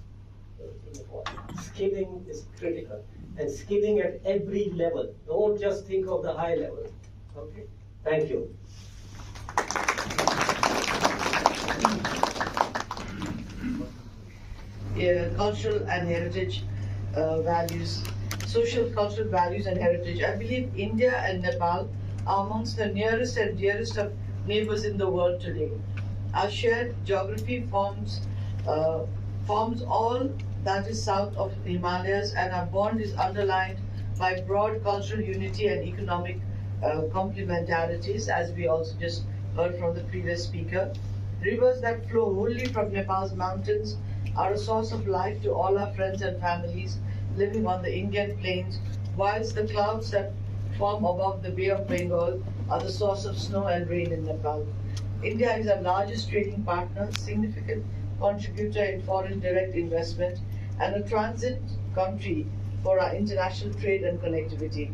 in Nepal. Skilling is critical, and skilling at every level. Don't just think of the high level. Okay? Thank you. Cultural and heritage values. Social, cultural values and heritage. I believe India and Nepal are amongst the nearest and dearest of neighbors in the world today. Our shared geography forms all that is south of the Himalayas, and our bond is underlined by broad cultural unity and economic complementarities, as we also just heard from the previous speaker. Rivers that flow wholly from Nepal's mountains are a source of life to all our friends and families living on the Indian plains, whilst the clouds that form above the Bay of Bengal are the source of snow and rain in Nepal. India is our largest trading partner, significant contributor in foreign direct investment, and a transit country for our international trade and connectivity.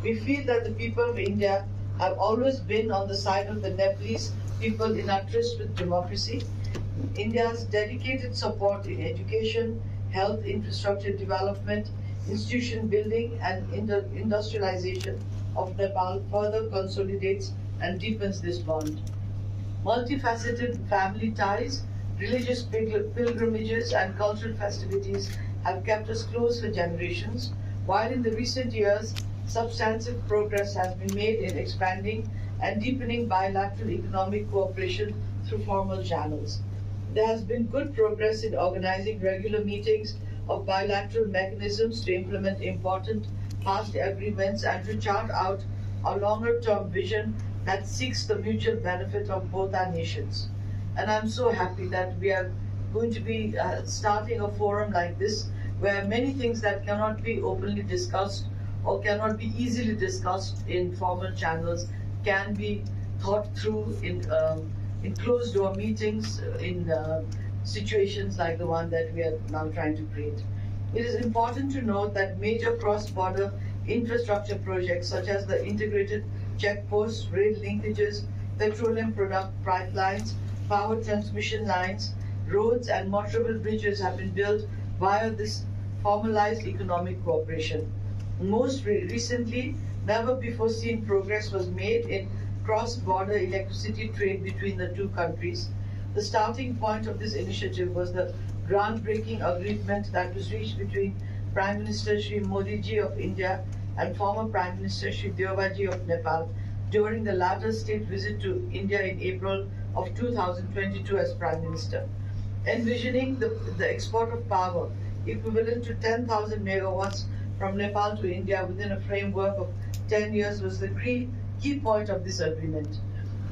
We feel that the people of India have always been on the side of the Nepalese people in our tryst with democracy. India's dedicated support in education, health, infrastructure development, institution building, and industrialization of Nepal further consolidates and deepens this bond. Multifaceted family ties, religious pilgrimages, and cultural festivities have kept us close for generations, while in the recent years, substantive progress has been made in expanding and deepening bilateral economic cooperation through formal channels. There has been good progress in organizing regular meetings of bilateral mechanisms to implement important past agreements and to chart out a longer-term vision that seeks the mutual benefit of both our nations. And I'm so happy that we are going to be starting a forum like this, where many things that cannot be openly discussed or cannot be easily discussed in formal channels can be thought through in closed-door meetings, in situations like the one that we are now trying to create. It is important to note that major cross-border infrastructure projects such as the integrated checkposts, rail linkages, petroleum product pipelines, power transmission lines, roads and motorable bridges have been built via this formalized economic cooperation. Most recently, never before seen progress was made in cross-border electricity trade between the two countries. The starting point of this initiative was the groundbreaking agreement that was reached between Prime Minister Shri Modi ji of India and former Prime Minister Shri Deoba ji of Nepal during the latter's state visit to India in April of 2022 as Prime Minister. envisioning the export of power equivalent to 10,000 megawatts from Nepal to India within a framework of 10 years was the key point of this agreement.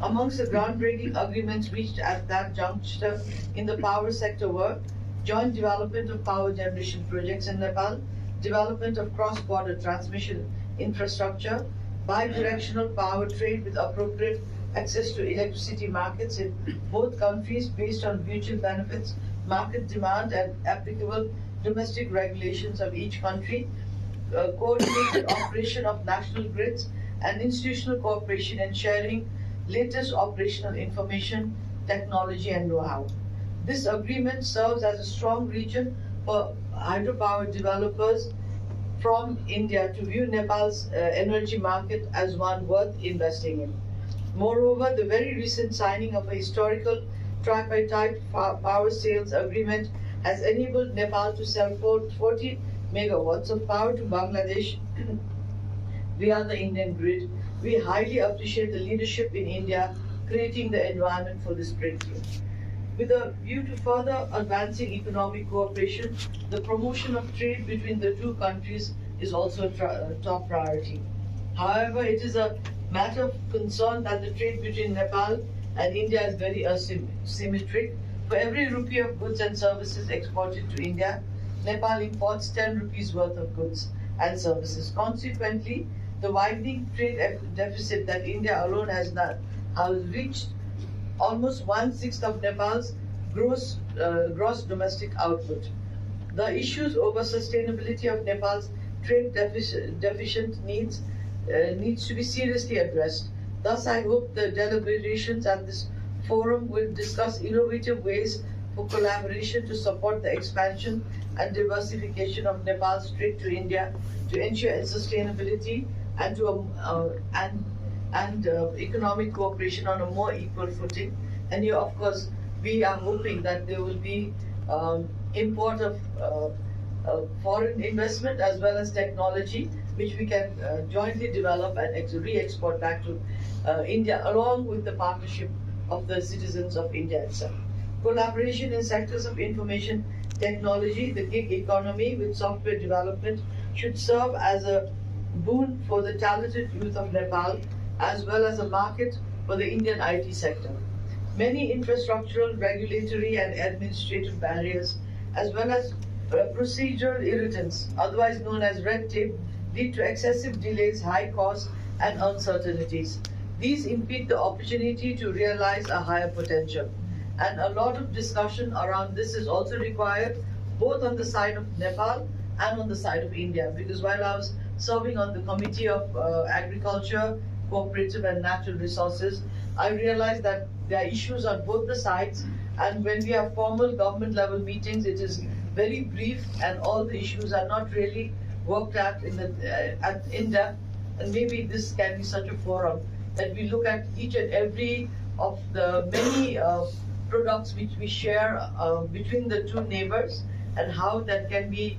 Amongst the groundbreaking agreements reached at that juncture in the power sector were joint development of power generation projects in Nepal, development of cross-border transmission infrastructure, bi-directional power trade with appropriate access to electricity markets in both countries based on mutual benefits, market demand, and applicable domestic regulations of each country, coordinated operation of national grids, and institutional cooperation in sharing latest operational information, technology, and know-how. This agreement serves as a strong region for hydropower developers from India to view Nepal's energy market as one worth investing in. Moreover, the very recent signing of a historical tripartite power sales agreement has enabled Nepal to sell 40 megawatts of power to Bangladesh via the Indian grid. We highly appreciate the leadership in India creating the environment for this breakthrough. With a view to further advancing economic cooperation, the promotion of trade between the two countries is also a top priority. However, it is a matter of concern that the trade between Nepal and India is very asymmetric. For every rupee of goods and services exported to India, Nepal imports 10 rupees worth of goods and services. Consequently, the widening trade deficit that India alone has reached almost 1/6 of Nepal's gross domestic output. The issues over sustainability of Nepal's trade deficient needs to be seriously addressed. Thus, I hope the deliberations at this forum will discuss innovative ways for collaboration to support the expansion and diversification of Nepal's trade to India to ensure its sustainability and economic cooperation on a more equal footing. And here, of course, we are hoping that there will be import of foreign investment as well as technology, which we can jointly develop and re-export back to India, along with the partnership of the citizens of India itself. Collaboration in sectors of information technology, the gig economy with software development should serve as a boon for the talented youth of Nepal, as well as a market for the Indian IT sector. Many infrastructural, regulatory, and administrative barriers, as well as procedural irritants, otherwise known as red tape, lead to excessive delays, high costs, and uncertainties. These impede the opportunity to realize a higher potential. And a lot of discussion around this is also required, both on the side of Nepal and on the side of India, because while I was serving on the Committee of Agriculture, Cooperative and Natural Resources, I realized that there are issues on both the sides, and when we have formal government level meetings, it is very brief and all the issues are not really worked at in depth. And maybe this can be such a forum that we look at each and every of the many products which we share between the two neighbors, and how that can be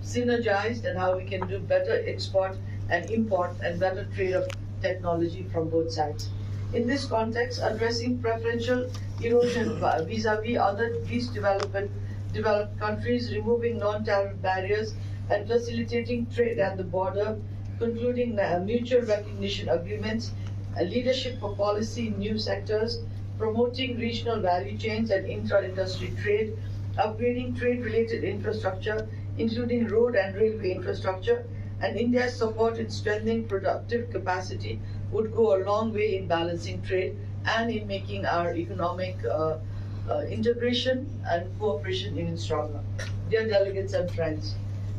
synergized, and how we can do better export and import and better trade of technology from both sides. In this context, addressing preferential erosion vis-a-vis other least developed countries, removing non-tariff barriers, and facilitating trade at the border, concluding mutual recognition agreements, leadership for policy in new sectors, promoting regional value chains and intra-industry trade, upgrading trade-related infrastructure, including road and railway infrastructure, and India's support in strengthening productive capacity would go a long way in balancing trade and in making our economic integration and cooperation even stronger. Dear delegates and friends,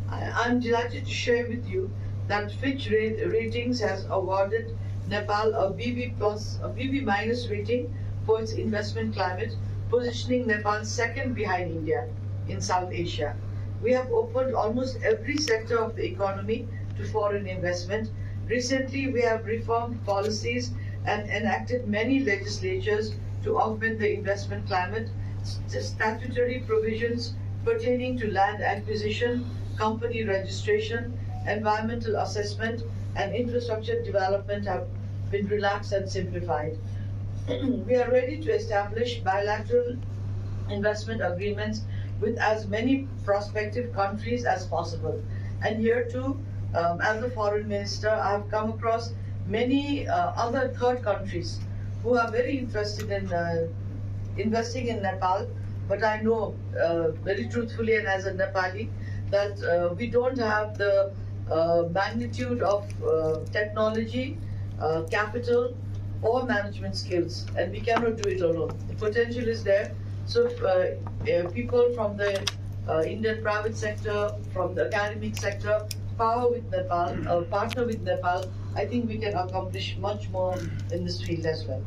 I'm delighted to share with you that Fitch Ratings has awarded Nepal a BB minus rating for its investment climate, positioning Nepal second behind India in South Asia. We have opened almost every sector of the economy to foreign investment. Recently, we have reformed policies and enacted many legislatures to augment the investment climate. Statutory provisions pertaining to land acquisition, company registration, environmental assessment, and infrastructure development have been relaxed and simplified. We are ready to establish bilateral investment agreements with as many prospective countries as possible. And here too, as a foreign minister, I have come across many other third countries who are very interested in investing in Nepal. But I know very truthfully and as a Nepali that we don't have the magnitude of technology, capital, or management skills, and we cannot do it alone. The potential is there. So if people from the Indian private sector, from the academic sector, partner with Nepal, I think we can accomplish much more in this field as well.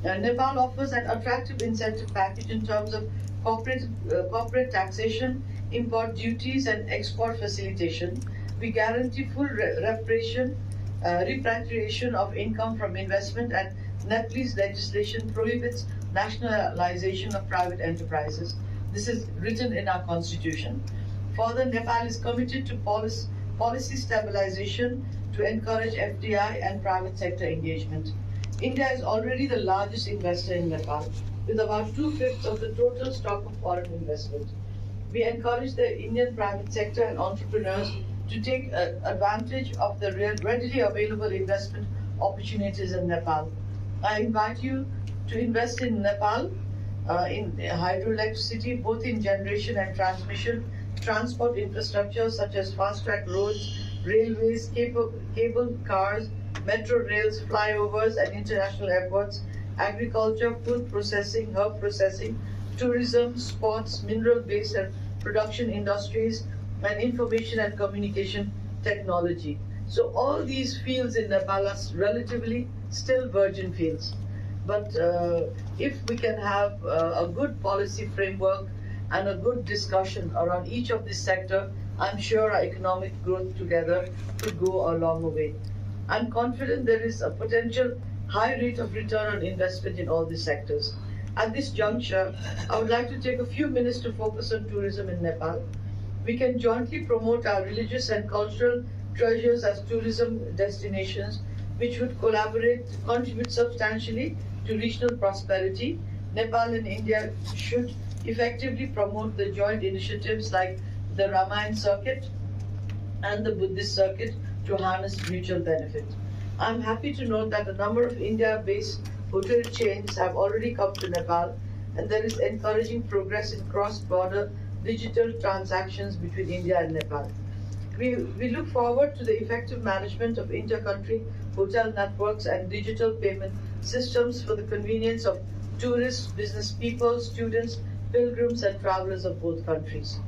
Nepal offers an attractive incentive package in terms of corporate taxation, import duties, and export facilitation. We guarantee full repatriation of income from investment, and Nepalese legislation prohibits nationalization of private enterprises. This is written in our constitution. Further, Nepal is committed to policy stabilization to encourage FDI and private sector engagement. India is already the largest investor in Nepal, with about 2/5 of the total stock of foreign investment. We encourage the Indian private sector and entrepreneurs to take advantage of the readily available investment opportunities in Nepal. I invite you to invest in Nepal, in hydroelectricity, both in generation and transmission, transport infrastructure such as fast-track roads, railways, cable cars, metro rails, flyovers, and international airports, agriculture, food processing, herb processing, tourism, sports, mineral-based and production industries, and information and communication technology. So all these fields in Nepal are relatively still virgin fields. But if we can have a good policy framework and a good discussion around each of this sector, I'm sure our economic growth together could go a long way. I'm confident there is a potential high rate of return on investment in all these sectors. At this juncture, I would like to take a few minutes to focus on tourism in Nepal. We can jointly promote our religious and cultural treasures as tourism destinations, which would contribute substantially to regional prosperity. Nepal and India should effectively promote the joint initiatives like the Ramayana circuit and the Buddhist circuit to harness mutual benefit. I'm happy to note that a number of India-based hotel chains have already come to Nepal, and there is encouraging progress in cross-border digital transactions between India and Nepal. We look forward to the effective management of inter-country hotel networks and digital payment systems for the convenience of tourists, business people, students, pilgrims, and travelers of both countries.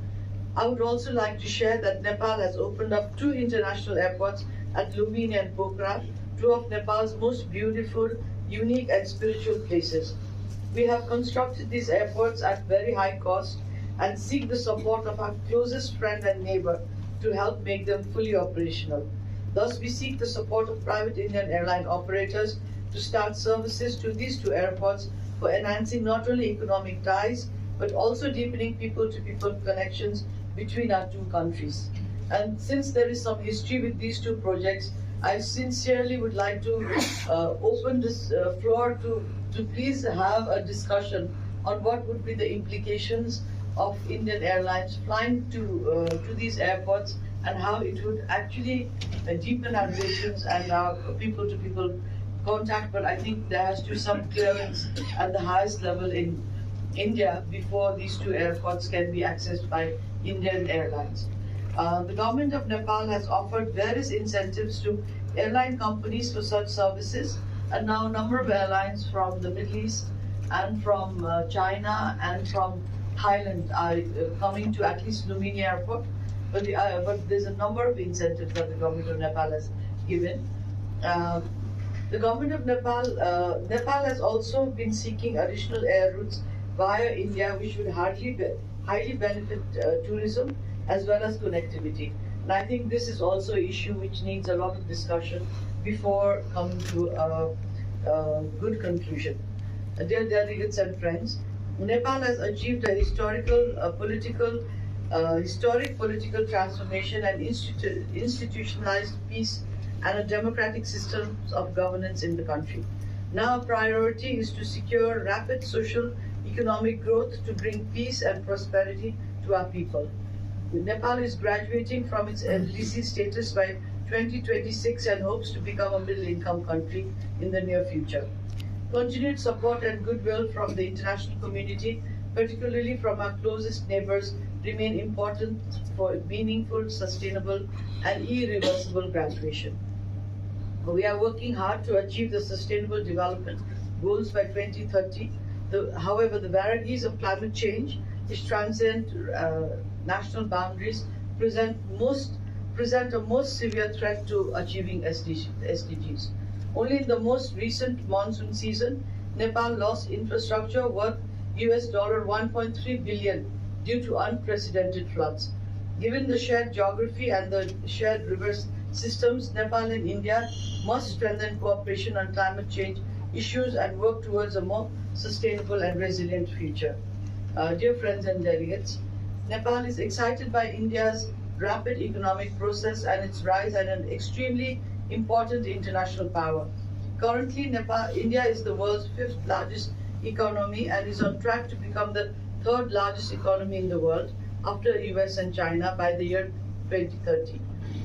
I would also like to share that Nepal has opened up 2 international airports at Lumbini and Pokhara, 2 of Nepal's most beautiful, unique, and spiritual places. We have constructed these airports at very high cost and seek the support of our closest friend and neighbor to help make them fully operational. Thus, we seek the support of private Indian airline operators to start services to these 2 airports for enhancing not only economic ties, but also deepening people-to-people connections between our 2 countries. And since there is some history with these 2 projects, I sincerely would like to open this floor to please have a discussion on what would be the implications of Indian Airlines flying to these airports and how it would actually deepen our relations and our people-to-people contact. But I think there has to be some clearance at the highest level in India before these 2 airports can be accessed by Indian Airlines. The government of Nepal has offered various incentives to airline companies for such services, and now a number of airlines from the Middle East and from China and from Thailand are coming to at least Lumbini Airport. But there's a number of incentives that the government of Nepal has given. The government of Nepal has also been seeking additional air routes via India, which would highly benefit tourism as well as connectivity. And I think this is also an issue which needs a lot of discussion before coming to a good conclusion. Dear delegates and friends, Nepal has achieved a historic political transformation and institutionalized peace and a democratic systems of governance in the country. Now our priority is to secure rapid social, economic growth to bring peace and prosperity to our people. Nepal is graduating from its LDC status by 2026 and hopes to become a middle-income country in the near future. Continued support and goodwill from the international community, particularly from our closest neighbors, remain important for meaningful, sustainable, and irreversible graduation. We are working hard to achieve the Sustainable Development Goals by 2030. However, the vagaries of climate change, which transcend national boundaries, present a most severe threat to achieving SDGs. Only in the most recent monsoon season, Nepal lost infrastructure worth $1.3 billion due to unprecedented floods. Given the shared geography and the shared river systems, Nepal and India must strengthen cooperation on climate change issues and work towards a more sustainable and resilient future. Dear friends and delegates, Nepal is excited by India's rapid economic process and its rise as an extremely important international power. Currently, India is the world's 5th largest economy and is on track to become the 3rd largest economy in the world after US and China by the year 2030.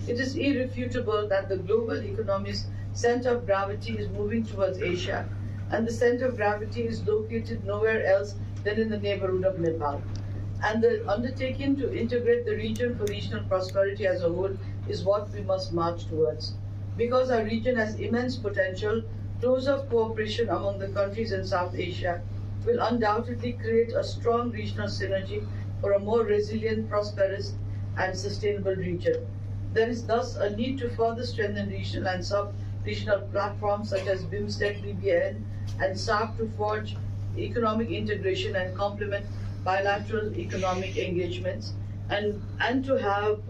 It is irrefutable that the global economy's center of gravity is moving towards Asia, and the center of gravity is located nowhere else than in the neighborhood of Nepal. And the undertaking to integrate the region for regional prosperity as a whole is what we must march towards. Because our region has immense potential, closer cooperation among the countries in South Asia will undoubtedly create a strong regional synergy for a more resilient, prosperous, and sustainable region. There is thus a need to further strengthen regional and sub-regional platforms such as BIMSTEC, BBN, and SARC to forge economic integration and complement bilateral economic engagements, and to have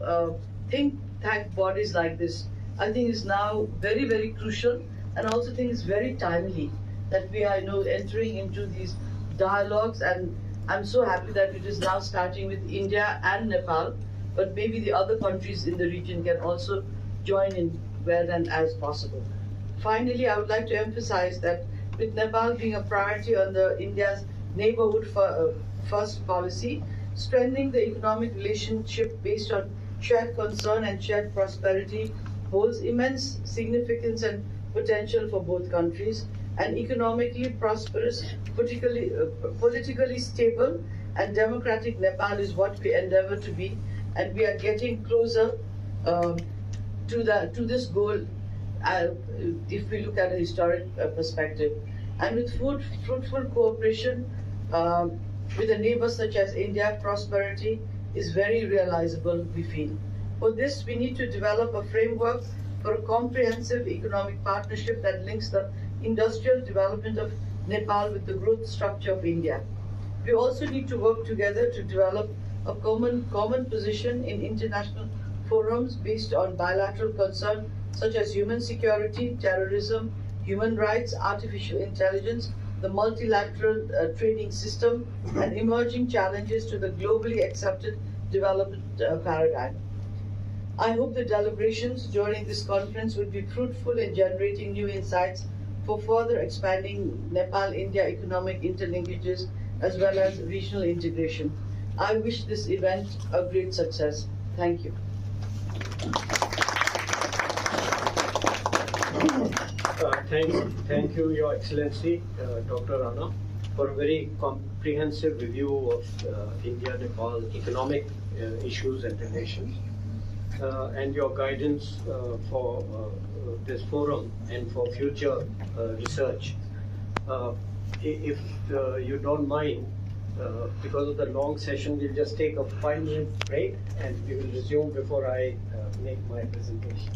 think tank bodies like this. I think is now very, very crucial, and I also think it's very timely that we are entering into these dialogues, and I'm so happy that it is now starting with India and Nepal, but maybe the other countries in the region can also join in where and as possible. Finally, I would like to emphasize that with Nepal being a priority on the India's neighborhood first policy, strengthening the economic relationship based on shared concern and shared prosperity holds immense significance and potential for both countries. An economically prosperous, politically stable, and democratic Nepal is what we endeavor to be, and we are getting closer to this goal if we look at a historic perspective. And with fruitful cooperation with a neighbor such as India, prosperity is very realizable, we feel. For this, we need to develop a framework for a comprehensive economic partnership that links the industrial development of Nepal with the growth structure of India. We also need to work together to develop a common position in international forums based on bilateral concern such as human security, terrorism, human rights, artificial intelligence, the multilateral trading system, and emerging challenges to the globally accepted development paradigm. I hope the deliberations during this conference will be fruitful in generating new insights for further expanding Nepal-India economic interlinkages as well as regional integration. I wish this event a great success. Thank you. Thank you, Your Excellency, Dr. Rana, for a very comprehensive review of India-Nepal economic issues and relations, and your guidance for this forum and for future research. If you don't mind, because of the long session, we'll just take a 5-minute break and we will resume before I make my presentation.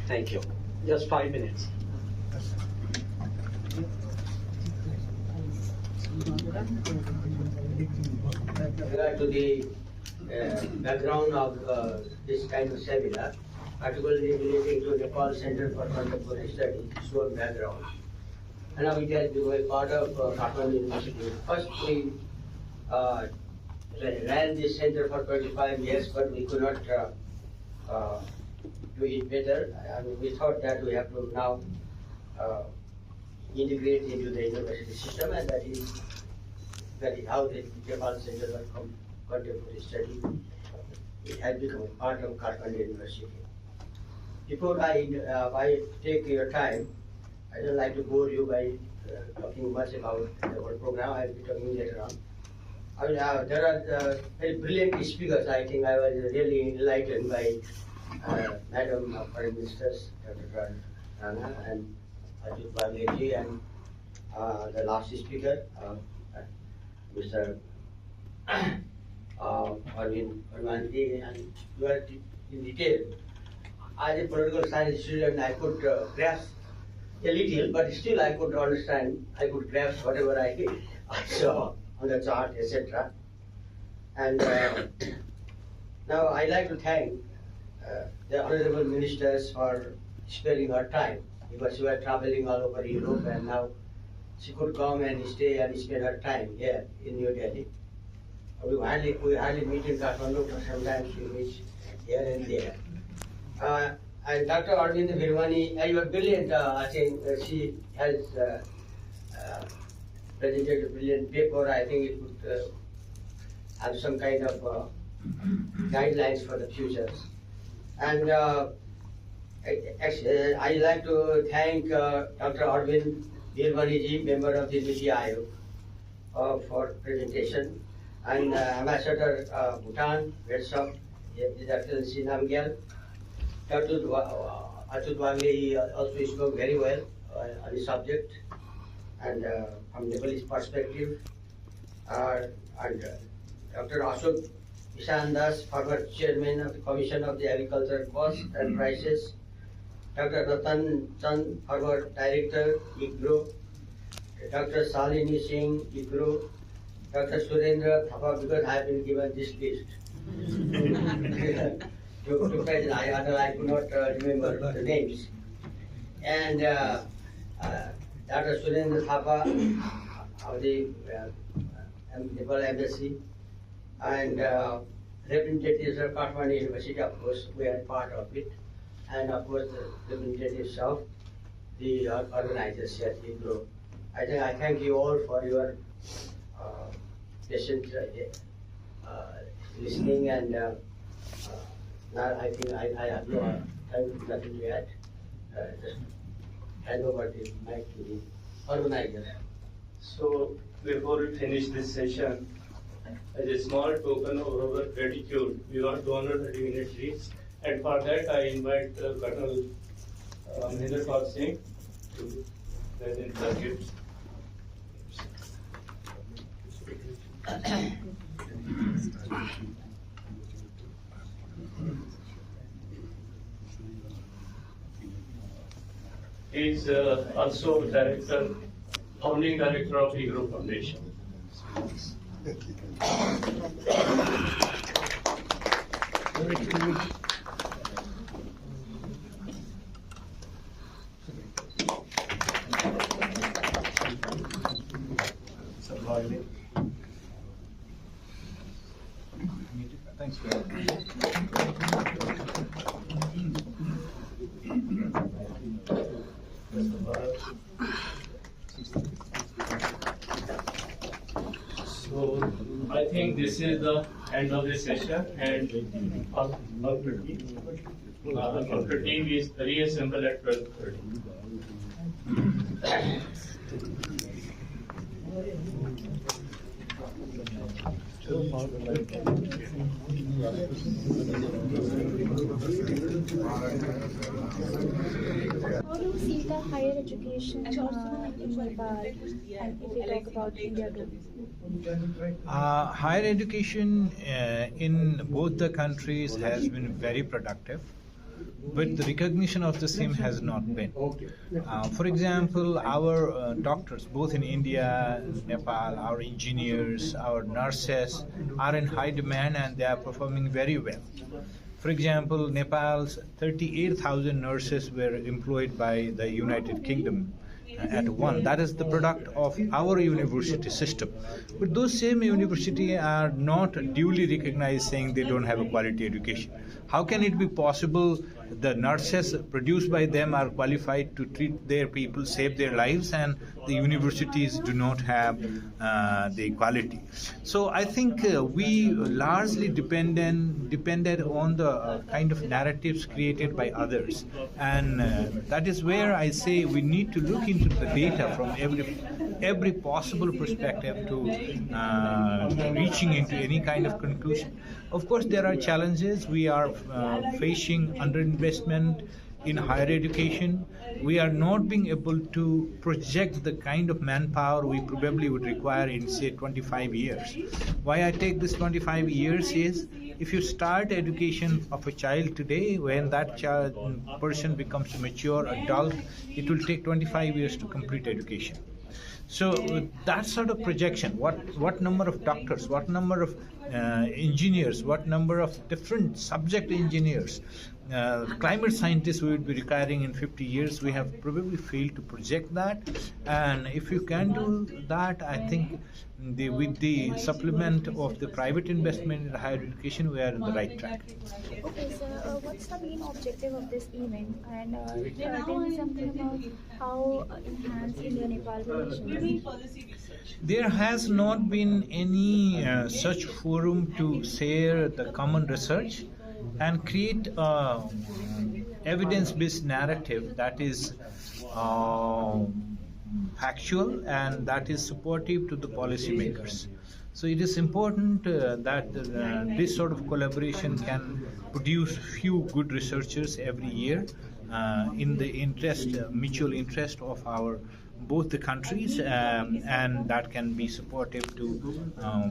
Thank you. Just 5 minutes. Regard to the background of this kind of seminar, particularly relating to Nepal Center for Contemporary Studies, its own background. And now it has become a part of Kathmandu University. First, we ran this center for 25 years, but we could not do it better. I mean, we thought that we have to now integrate into the university system, and that is how the Nepal Center for Contemporary Study, it has become a part of Kathmandu University. Before I take your time, I don't like to bore you by talking much about the whole program. I will be talking later on. I mean, there are very brilliant speakers. I think I was really enlightened by Madam Prime Ministers, Dr. Rana and Ajit Bagleji, and the last speaker, Mr. Arvind Parmanti, and you are in detail. As a political science student, I could grasp a little, but still I could understand, I could grasp whatever I saw on the chart, etc. And now I like to thank the honorable ministers for sparing her time, because she was traveling all over Europe, and now she could come and stay and spend her time here in New Delhi. We hardly meet in Kathmandu, but sometimes we meet here and there. And Dr. Arvind Virwani, you are brilliant. I think she has presented a brilliant paper. I think it would have some kind of guidelines for the future. And I like to thank Dr. Arvind Virwani ji, member of the Niti Aayog, for presentation, and Ambassador Bhutan, Heads of His Excellency Namgyal. Dr. Ajit Bagleji also spoke very well on the subject, and from Nepalese perspective, and Dr. Ashok Ishan Das, former chairman of the Commission of the Agriculture Costs and Prices, Dr. Ratan Chand, former director, IGRO, Dr. Salini Singh, IGRO, Dr. Surendra Thapa, because I have been given this list. to present, I could not remember the names. And Dr. Surendra Thapa of the Nepal Embassy, and representatives of Kathmandu University, of course, we are part of it, and of course the representatives of the organizers here at IGRO. I thank you all for your patient listening, and now I think I have no time, nothing to add. Just hand over the mic to the organizer. So before we finish this session, as a small token of our gratitude, we want to honor the dignitaries, and for that I invite Colonel Mahendra Pal Singh to present the gifts. He is also founding director of IGRO Foundation. Thanks. So I think this is the end of the session, and our team is reassembled at 12:30. How do you see the higher education in Nepal, and if we talk about India too? Higher education in both the countries has been very productive, but the recognition of the same has not been. For example, our doctors, both in India, Nepal, our engineers, our nurses are in high demand, and they are performing very well. For example, Nepal's 38,000 nurses were employed by the United Kingdom at one. That is the product of our university system. But those same universities are not duly recognized, saying they don't have a quality education. How can it be possible the nurses produced by them are qualified to treat their people, save their lives, and the universities do not have the quality. So I think we largely depended on the kind of narratives created by others, and that is where I say we need to look into the data from every possible perspective to reaching into any kind of conclusion. Of course, there are challenges. We are facing underinvestment in higher education. We are not being able to project the kind of manpower we probably would require in, say, 25 years. Why I take this 25 years is, if you start education of a child today, when that person becomes a mature adult, it will take 25 years to complete education. So that sort of projection, what number of doctors, what number of engineers, what number of different subject engineers, climate scientists we would be requiring in 50 years, we have probably failed to project that. And if you can do that, I think with the supplement of the private investment in higher education, we are in the right track. Okay, so what's the main objective of this event? And tell me something about how enhance India-Nepal relations. There has not been any such forum to share the common research and create evidence-based narrative that is factual and that is supportive to the policymakers. So it is important that this sort of collaboration can produce few good researchers every year in the mutual interest of our both the countries, and that can be supportive to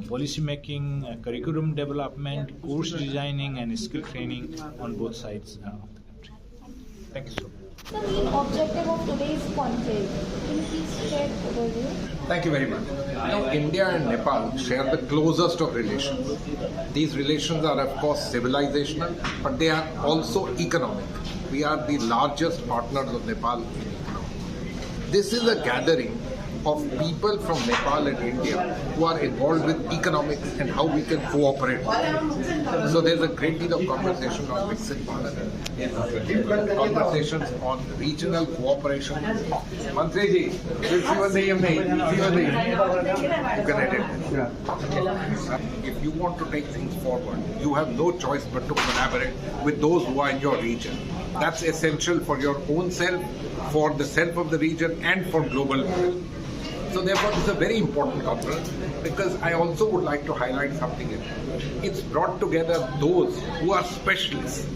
policy making, curriculum development, course designing, and skill training on both sides of the country. Thank you so much. The main objective of today's conclave. Can you please share the overview? Thank you very much. India and Nepal share the closest of relations. These relations are, of course, civilizational, but they are also economic. We are the largest partners of Nepal in economy. This is a gathering of people from Nepal and India who are involved with economics and how we can cooperate. So there's a great deal of conversation on Viksit Bharat, conversations on regional cooperation. Mantriji, we'll see one day you can edit. If you want to take things forward, you have no choice but to collaborate with those who are in your region. That's essential for your own self, for the self of the region, and for global health. So therefore, it's a very important conference because I also would like to highlight something here. It's brought together those who are specialists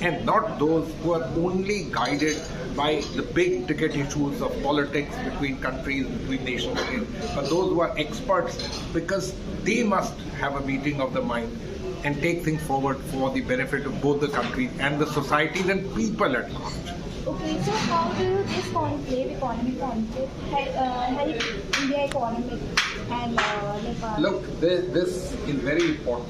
and not those who are only guided by the big ticket issues of politics between countries, between nations, but those who are experts, because they must have a meeting of the mind and take things forward for the benefit of both the countries and the societies and people at large. Okay, so how do this conclave, economic conclave, help India economic and Nepal? Look, this is very important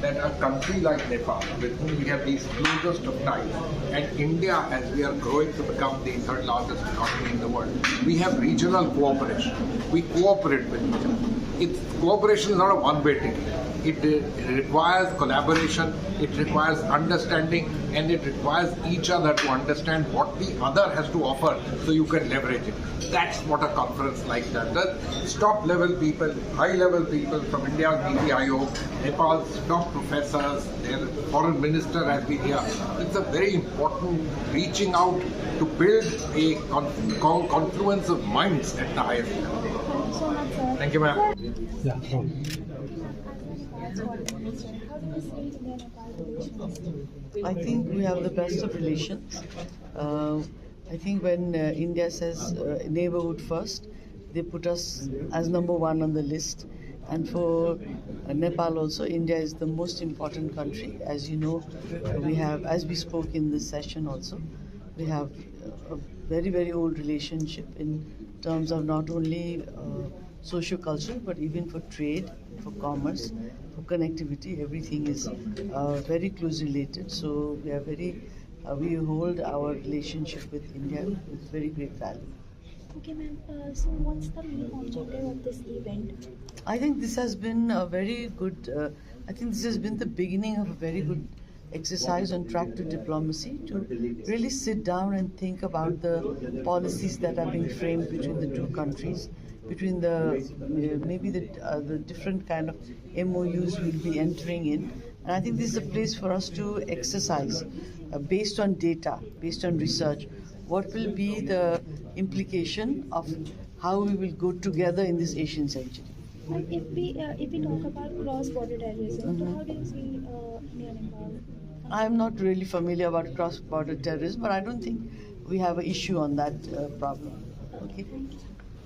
that a country like Nepal, with whom we have these closest of ties, and India, as we are growing to become the third largest economy in the world, we have regional cooperation. We cooperate with each other. Cooperation is not a one-way ticket. It requires collaboration, it requires understanding, and it requires each other to understand what the other has to offer so you can leverage it. That's what a conference like that does. Top level people, high level people from India's NITI Aayog, Nepal's top professors, their foreign minister has been here. It's a very important reaching out to build a confluence of minds at the highest level. Thank you so much, sir. Thank you, ma'am. How do you see India-Nepal relations? I think we have the best of relations. I think when India says neighborhood first, they put us as number one on the list. And for Nepal also, India is the most important country. As you know, we have, as we spoke in this session also, we have a very, very old relationship in terms of not only socio-cultural, but even for trade, for commerce, for connectivity. Everything is very closely related. So we are we hold our relationship with India with very great value. Okay, ma'am. So what's the main objective of this event? I think this has been a very good, I think this has been the beginning of a very good exercise on track to diplomacy to really sit down and think about the policies that are being framed between the two countries, between the maybe the different kind of MOUs we'll be entering in. And I think this is a place for us to exercise based on data, based on research, what will be the implication of how we will go together in this Asian century. And if we talk about cross-border terrorism, so how do you see India and Nepal? I'm not really familiar about cross-border terrorism, but I don't think we have an issue on that problem. Okay.